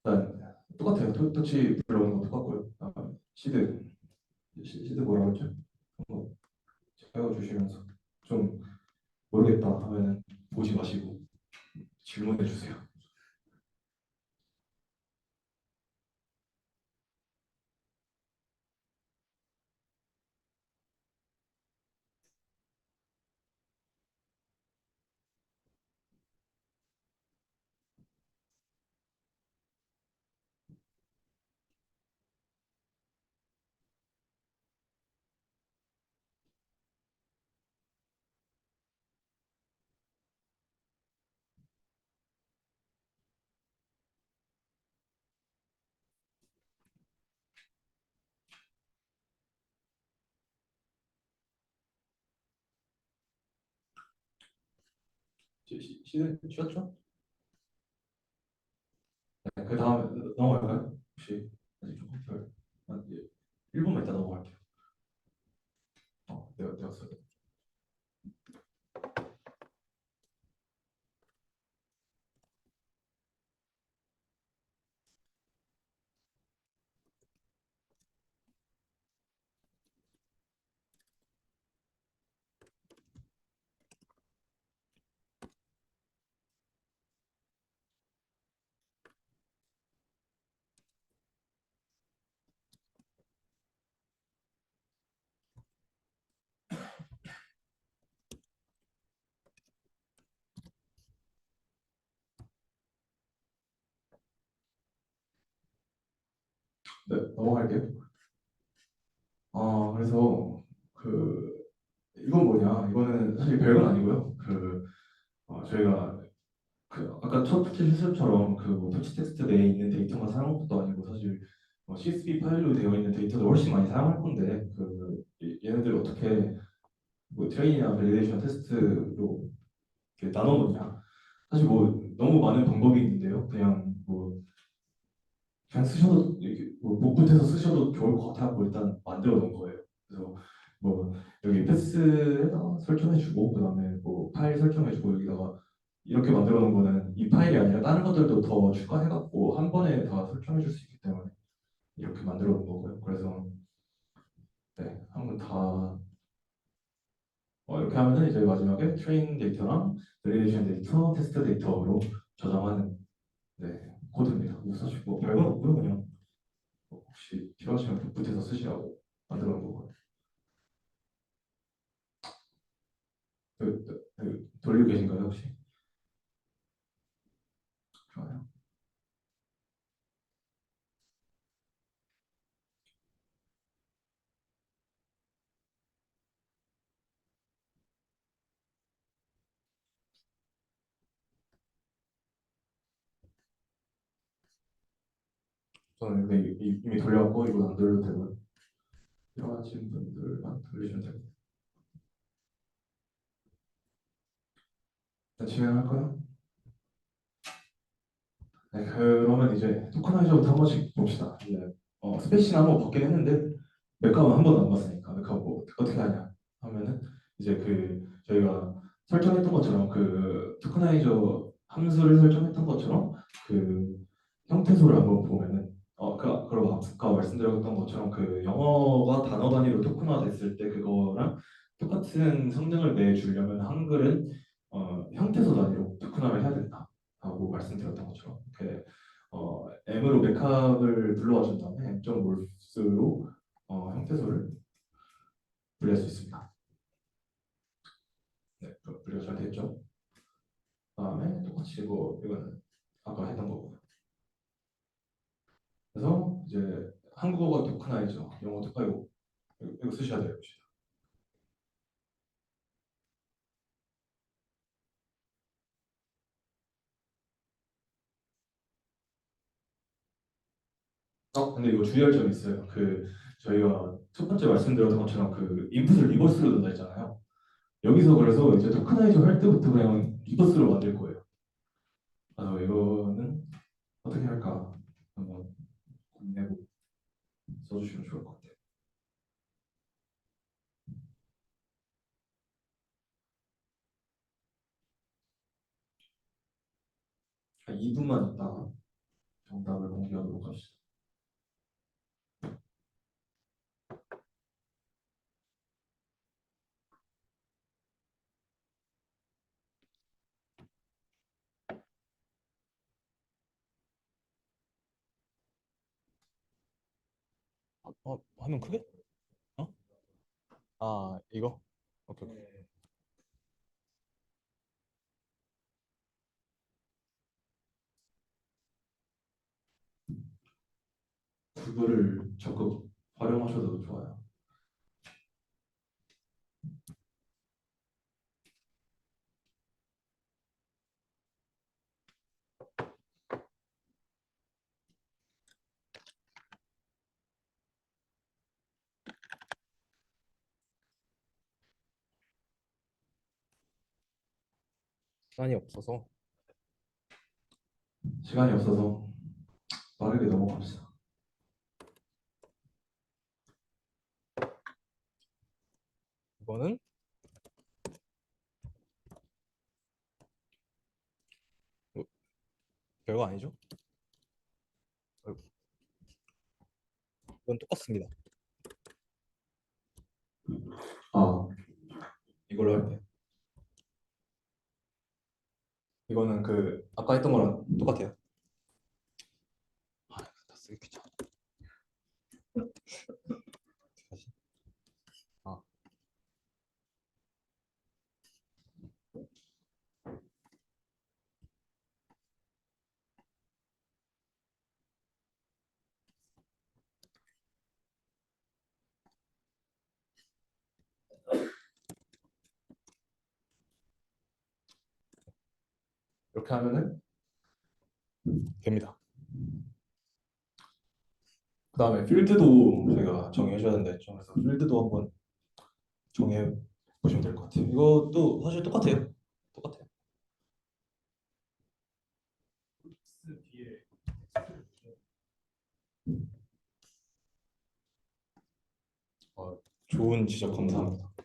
일단 똑같아요. 터치 불러오는 거 똑같고요. 시드 뭐라고 했죠? 한번 채워주시면서 좀 모르겠다 하면은 보지 마시고 질문해 주세요. 시드 쉬었죠? 네, 그 다음에 넘어갈까요? 혹시 아직 조금 덜. 이제 1분만 있다 넘어갈게요. 되었어요. 네, 넘어갈게요. 그래서 그 이건 뭐냐? 이거는 사실 별건 아니고요. 저희가 그 아까 첫 터치 실습처럼 그뭐 터치 텍스트 내에 있는 데이터만 사용할 것도 아니고 사실 CSV 파일로 되어 있는 데이터도 훨씬 많이 사용할 건데 얘네들 어떻게 뭐 트레인이나 밸리데이션 테스트로 이렇게 나눠 놓냐? 사실 뭐 너무 많은 방법이 있는데요. 그냥 쓰셔도 이렇게 목 붙여서 쓰셔도 좋을 것 같아서 일단 만들어 놓은 거예요. 그래서 뭐 여기 패스에다가 설정해주고 그다음에 뭐 파일 설정해주고 여기다가 이렇게 만들어 놓은 거는 이 파일이 아니라 다른 것들도 더 추가해갖고 한 번에 다 설정해줄 수 있기 때문에 이렇게 만들어 놓은 거고요. 그래서 네, 한번 다 이렇게 하면은 이제 마지막에 트레인 데이터랑 밸리데이션 데이터, 테스트 데이터로 저장하는 네, 코드입니다. 그래서 사실 뭐 별건 없고요. 그냥 혹시 필요하시면 덧붙여서 쓰시라고 만들어 놓은 거고요. 돌리고 계신가요 혹시? 좋아요. 저는 근데 이미 돌려갖고 이거 안 돌려도 되고요. 필요하신 분들만 돌리시면 됩니다. 자, 진행할까요? 네, 그러면 이제 토커나이저부터 한 번씩 봅시다. 이제 스페이시는 한번 봤긴 했는데 맥값은 한 번도 안 봤으니까 맥값 뭐 어떻게 하냐 하면은 이제 그 저희가 설정했던 것처럼 그 토커나이저 함수를 설정했던 것처럼 그 형태소를 한번 보면은 그럼 아까 말씀드렸던 것처럼 그 영어가 단어 단위로 토큰화 됐을 때 그거랑 똑같은 성능을 내주려면 한글은 형태소 단위로 토큰화를 해야 된다라고 말씀드렸던 것처럼 이렇게 M으로 백합을 불러와 준 다음에 M.몰스로 형태소를 분리할 수 있습니다. 네, 분리가 잘 됐죠? 그다음에 똑같이 이거는 아까 했던 거고. 그래서 이제 한국어가 토큰화이죠. 영어 토큰이고 이거 쓰셔야 돼요. 근데 이거 주의할 점이 있어요. 그 저희가 첫 번째 말씀드렸던 것처럼 그 인풋을 리버스로 넣는다 했잖아요. 여기서 그래서 이제 토큰나이징 할 때부터 그냥 리버스로 만들 거예요. 그래서 이거는 어떻게 할까 한번 고민해보고 써주시면 좋을 것 같아요. 2분만 있다가 정답을 공개하도록 합시다. 화면 크게? 어? 아, 이거? 오케이, 오케이. 구글을 적극 활용하셔도 좋아요. 시간이 없어서. 시간이 없어서 빠르게 넘어갑시다. 이거는 뭐, 별거 아니죠? 어이구, 이건 똑같습니다. 아, 이걸로 할게요. 이거는 그 아까 했던 거랑 똑같아요. 다 쓰기 귀찮아. 다시. 아, 이렇게 하면은 됩니다. 그 다음에 필드도 저희가 정해줘야 된다 했죠. 그래서 필드도 한번 정해 보시면 될 것 같아요. 이것도 사실 똑같아요. 똑같아요. 좋은 지적 감사합니다.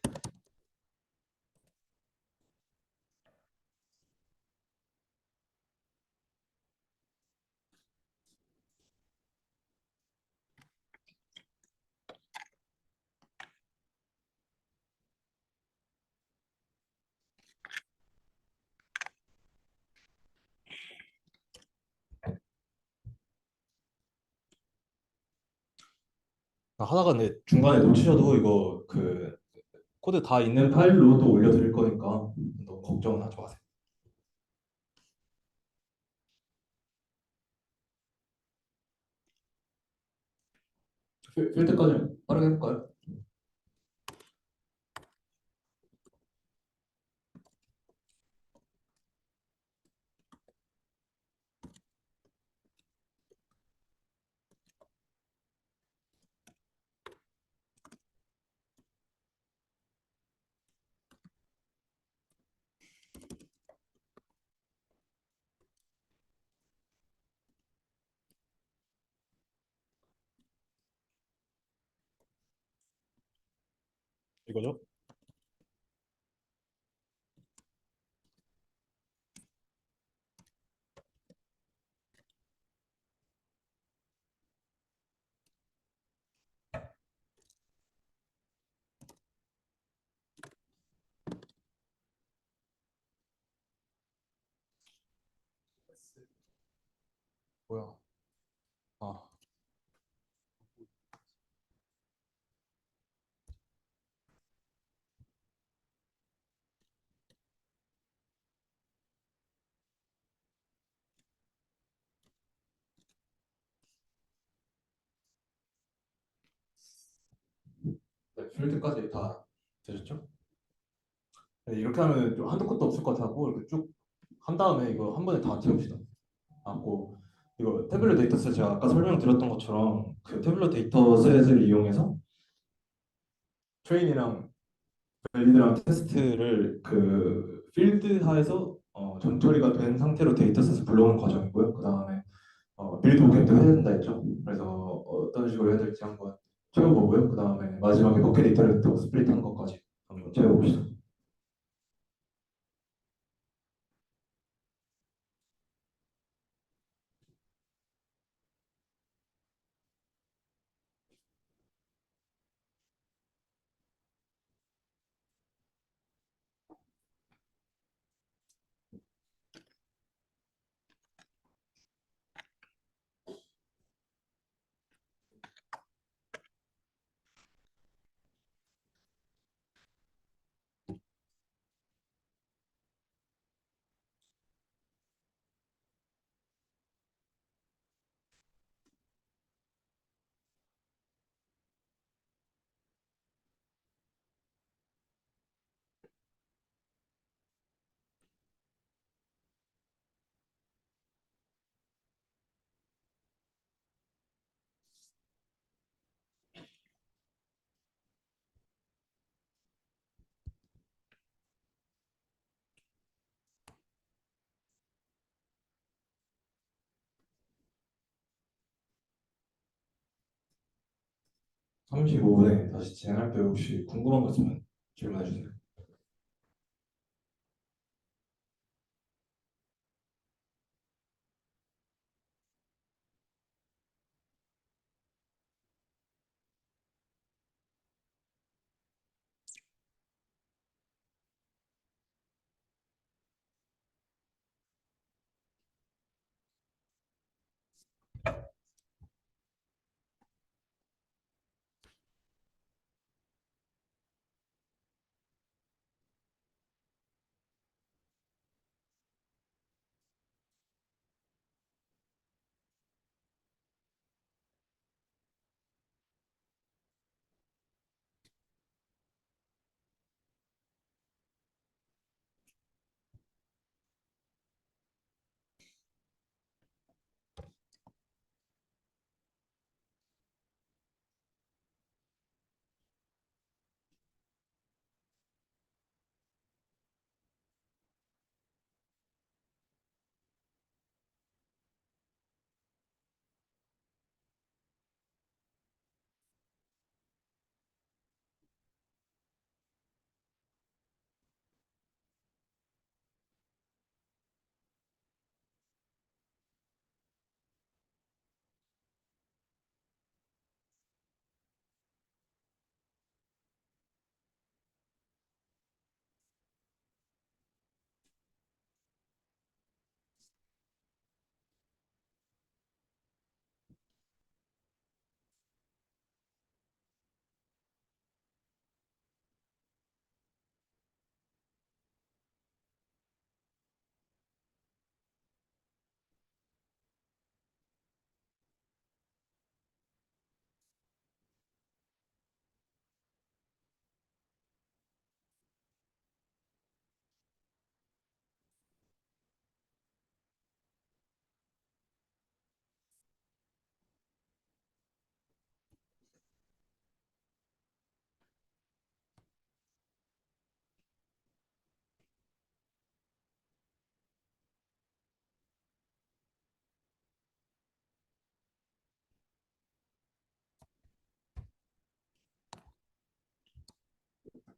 하다가 근데 중간에 놓치셔도 이거 그 코드 다 있는 있는 파일로 또 올려드릴 거니까 너무 걱정은 하지 마세요. 필드까지 빠르게 해볼까요? 이거죠? 뭐야? 아, 네, 필드까지 다 되셨죠? 네, 이렇게 하면 좀 한도 끝도 없을 것 같아고 이렇게 쭉 한 다음에 이거 한 번에 다 채웁시다. 하고 이거 태블릿 데이터셋 제가 아까 설명드렸던 것처럼 그 태블릿 데이터셋을 이용해서 트레인이랑 밸리드랑 테스트를 그 필드하에서 전 처리가 된 상태로 데이터셋을 불러오는 과정이고요. 그 다음에 빌드 오겐도 해야 된다 했죠. 그래서 어떤 식으로 해야 될지 한번 채워보고요. 그 다음에 마지막에 버켓 데이터를 또 스플릿하는 것까지 한번 채워봅시다. 35분에 다시 진행할게요. 혹시 궁금한 거 있으면 질문해 주세요.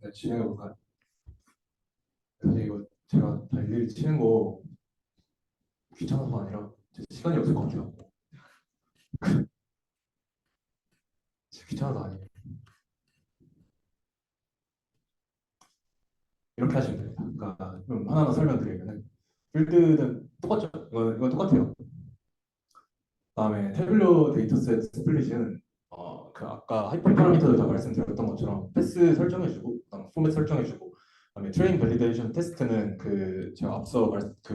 네, 진행해 볼까요? 사실 이거 제가 다 일일이 치는 거 귀찮아서가 아니라 진짜 시간이 없을 것 같아요. 진짜 귀찮아서 아니에요. 이렇게 하시면 됩니다. 그러니까 좀 하나하나 설명드리면은 필드는 똑같죠? 이건 똑같아요. 다음에 태블러 데이터셋 스플릿은 그 아까 하이퍼 파라미터들 다 말씀드렸던 것처럼 패스 설정해주고 그다음 포맷 설정해주고 그다음에 트레인 밸리데이션 테스트는 그 제가 앞서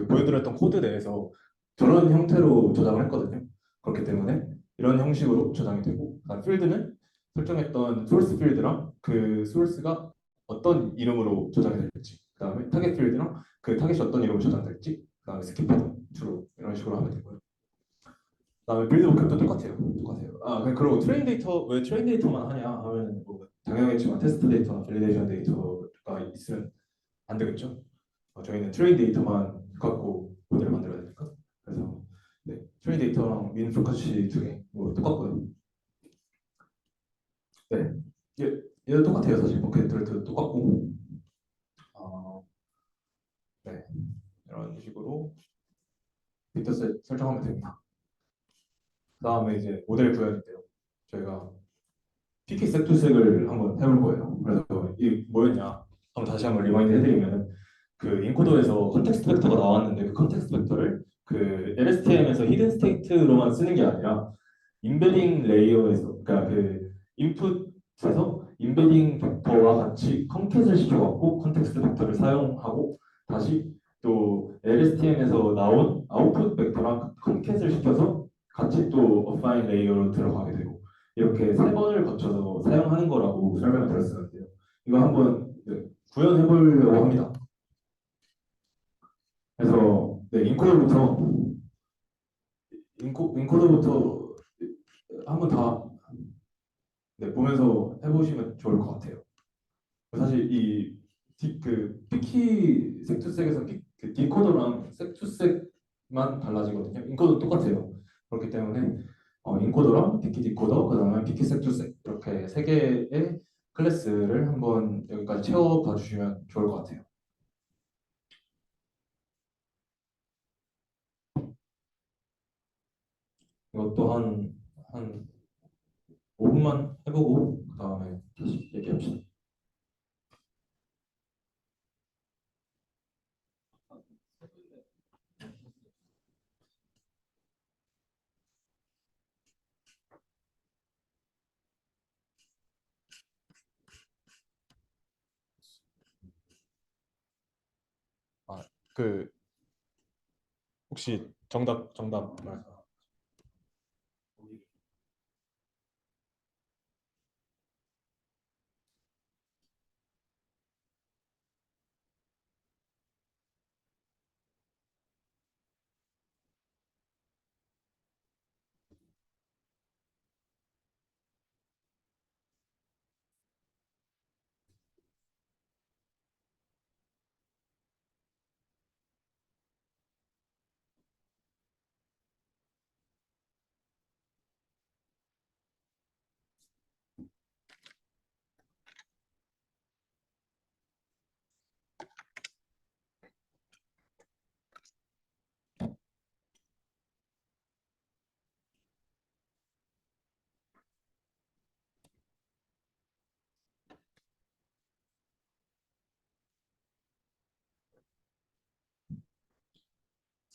보여드렸던 코드 내에서 저런 형태로 저장을 했거든요. 그렇기 때문에 이런 형식으로 저장이 되고 그다음 필드는 설정했던 소스 필드랑 그 소스가 어떤 이름으로 저장이 될지 그다음에 타겟 필드랑 그 타겟이 어떤 이름으로 저장될지 그다음에 스킵 패드 주로 이런 식으로 하면 되고요. 그다음에 빌드 목표도 똑같아요. 똑같아요. 그리고 트레인 데이터 왜 트레인 데이터만 하냐 하면 뭐 당연하겠지만 테스트 데이터나 밸리데이션 데이터가 있으면 안 되겠죠. 저희는 트레인 데이터만 갖고 모델을 만들어야 되니까. 그래서 네, 트레인 데이터랑 민 프로카시 두개뭐 똑같고요. 네, 얘도 똑같아요. 사실 버켓들도 똑같고. 어, 네, 이런 식으로 빅터셋 설정하면 됩니다. 그다음에 이제 모델 구현인데요. 저희가 PK 셋투색을 한번 해볼 거예요. 그래서 이 뭐였냐? 한번 다시 한번 리마인드 해드리면 그 인코더에서 컨텍스트 벡터가 나왔는데 그 컨텍스트 벡터를 그 LSTM에서 히든 스테이트로만 쓰는 게 아니라 임베딩 레이어에서 그러니까 그 인풋에서 임베딩 벡터와 같이 컨캣을 시켜갖고 컨텍스트 벡터를 사용하고 다시 또 LSTM에서 나온 아웃풋 벡터랑 컨캣을 시켜서 같이 또 어파인 레이어로 들어가게 되고 이렇게 세 번을 거쳐서 사용하는 거라고 설명을 드렸었는데요. 이거 한번 네, 구현해 보려고 합니다. 그래서 네, 인코더부터 한번 다 네, 보면서 해보시면 좋을 것 같아요. 사실 그 피키 섹투색에서 그 디코더랑 섹투색만 달라지거든요. 인코더 똑같아요. 그렇기 때문에 인코더랑 피키 디코더, 그다음에 피키 섹투색 이렇게 세 개의 클래스를 한번 여기까지 채워봐 주시면 좋을 것 같아요. 이것도 한 5분만 해보고 그다음에 다시 얘기합시다. '그 혹시 정답 말씀.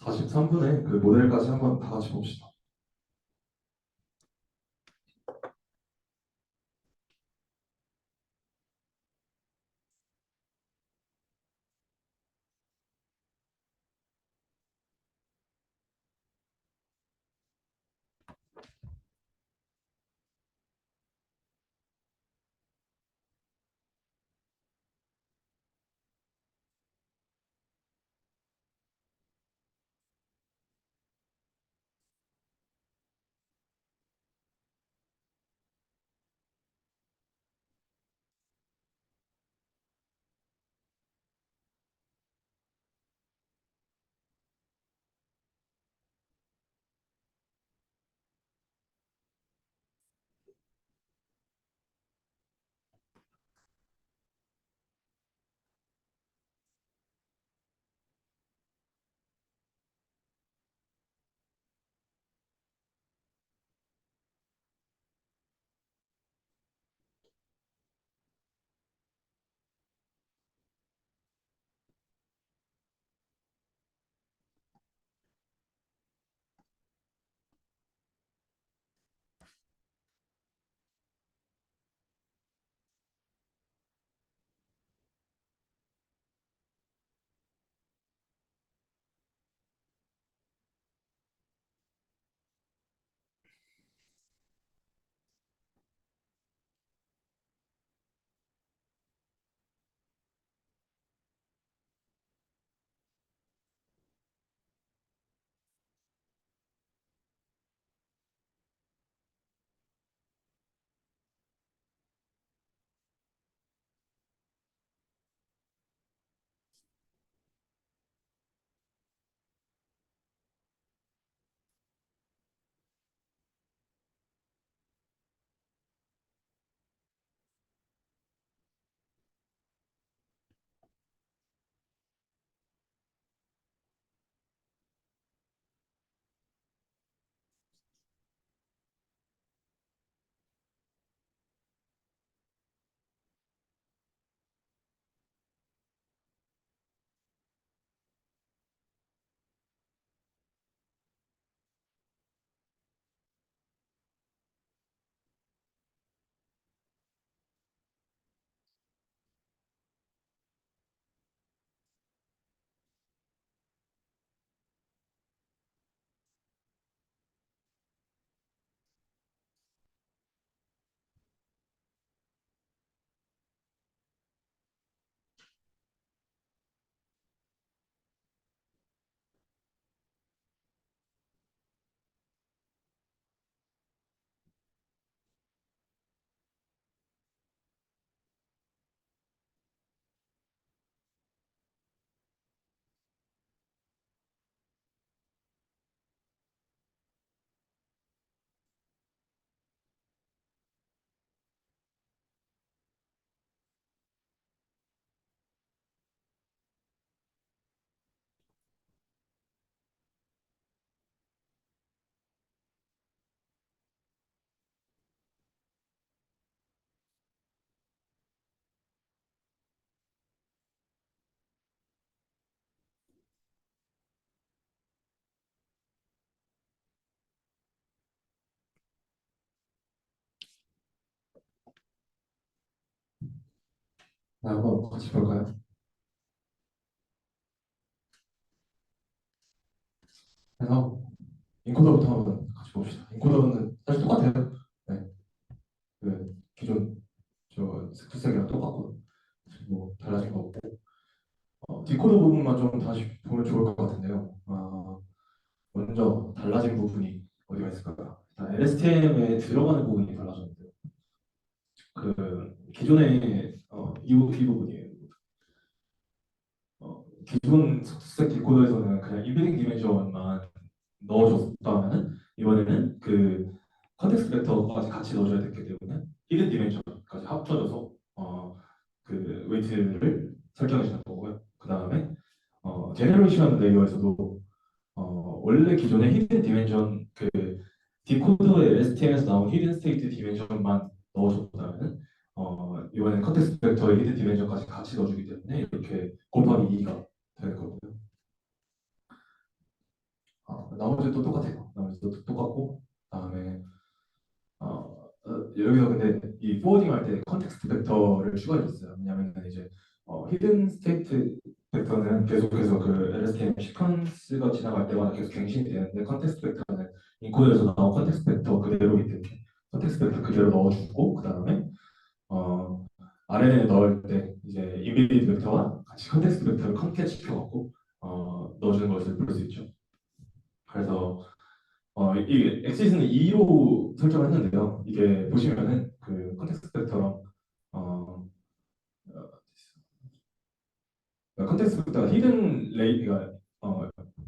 43분에 그 모델까지 한번 다 같이 봅시다. 네, 한번 같이 볼까요? 그래서 인코더부터 한번 같이 봅시다. 인코더는 사실 똑같아요. 네, 그 기존 저 섹스색이랑 똑같고 뭐 달라진 거 없고 디코더 부분만 좀 다시 보면 좋을 것 같은데요. 먼저 달라진 부분이 어디가 있을까요? 일단 LSTM에 들어가는 부분이 달라졌는데요. 그 기존의 이 부분이에요. 기존 석색 디코더에서는 그냥 인비딩 디멘션만 넣어줬다면은 이번에는 그 컨텍스트 벡터까지 같이 넣어줘야 됐기 때문에 히든 디멘션까지 합쳐져서 그 웨이트를 설정해 주는 거고요. 그 다음에 제네레이션 레이어에서도 원래 기존의 히든 디멘션 그 디코더의 LSTM에서 나온 히든 스테이트 디멘션만 넣어줬다면 이번엔 컨텍스트 벡터의 히든 디멘션까지 같이 넣어주기 때문에 이렇게 곱하기 2가 되는 거고요. 나머지도 똑같아요. 나머지도 똑같고 그다음에 여기서 근데 이 포워딩 할 때 컨텍스트 벡터를 추가해줬어요. 왜냐하면 이제 히든 스테이트 벡터는 계속해서 그 LSTM 시퀀스가 지나갈 때마다 계속 갱신이 되는데 컨텍스트 벡터는 인코드에서 나온 컨텍스트 벡터 그대로이기 때문에 컨텍스트 벡터 그대로 넣어주고 그 다음에 어, RNA 넣을 때 이제 인비디드 벡터와 같이 컨텍스트 벡터를 컨캣 시켜갖고 넣어주는 것을 볼 수 있죠. 그래서 이게 엑시스는 2로 설정을 했는데요. 이게 보시면은 그 컨텍스트 벡터랑 어, 컨텍스트 벡터가 히든 레이가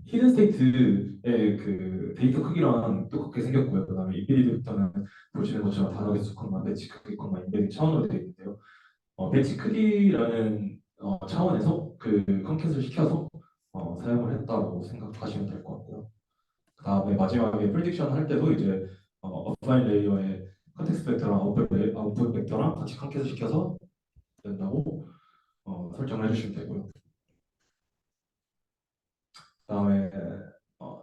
히든 스테이트의 그 데이터 크기랑 똑같게 생겼고요. 그다음에 인베디드 벡터는 보시는 것처럼 단어 개수 콤마 매치 크기 콤마 인베딩 차원으로 되어 있는데요. 매치 크기라는 차원에서 그 컨캣을 시켜서 사용을 했다고 생각하시면 될 것 같고요. 그다음에 마지막에 프리딕션 할 때도 이제 어파인 레이어에 컨텍스트 벡터랑 아웃풋 벡터랑 같이 컨캣을 시켜서 된다고 설정을 해주시면 되고요. 그다음에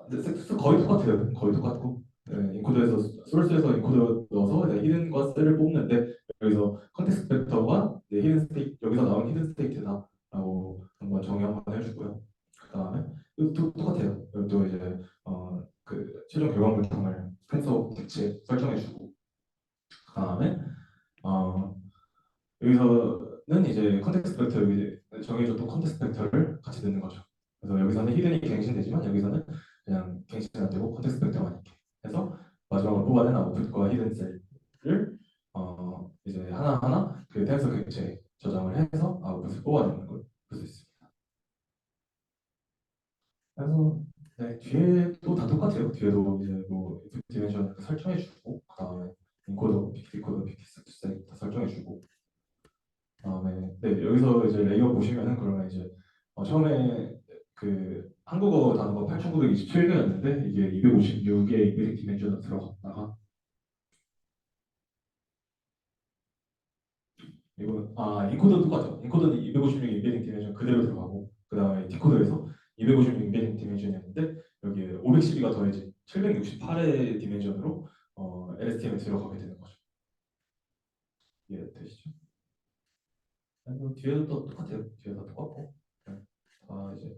근데 섹스 거의 똑같아요. 거의 똑같고 인코더에서 소스에서 인코더 넣어서 히든과 셀을 뽑는데 여기서 컨텍스트 벡터가 히든 스테이트 여기서 나온 히든 스테이트다라고 한번 정의 한번 해주고요. 그다음에 이것도 똑같아요. 이것도 이제 그 최종 결과물 탕을 텐서 객체 설정해주고 그다음에 어, 여기서는 이제 컨텍스트 벡터 여기 정해줬던 컨텍스트 벡터를 같이 넣는 거죠. 그래서 여기서는 히든이 갱신되지만 여기서는 그냥 갱신 안 되고 컨텍스트 벡터만 이렇게 해서 마지막으로 뽑아낸 아웃풋과 히든 셀을 이제 하나하나 그 텐서 객체에 저장을 해서 아웃풋을 뽑아내는 걸 볼 수 있습니다. 그래서 네, 뒤에도 다 똑같아요. 뒤에도 이제 뭐 디멘션 설정해주고 그다음에 인코더, 빅디코더, 빅디스트 다 설정해주고 그다음에 네 여기서 이제 레이어 보시면은 그러면 이제 처음에 그 한국어 단어가 8,927개였는데 이게 256의 인베딩 디멘션으로 들어갔다가 이거 인코더 똑같죠. 인코더는 256 인베딩 디멘션 그대로 들어가고 그다음에 디코더에서 256 인베딩 디멘션이었는데 여기에 512가 더해진 768의 디멘션으로 LSTM에 들어가게 되는 거죠. 이해되시죠? 그리고 뒤에도 또 똑같아요. 뒤에도 똑같고 네. 다 이제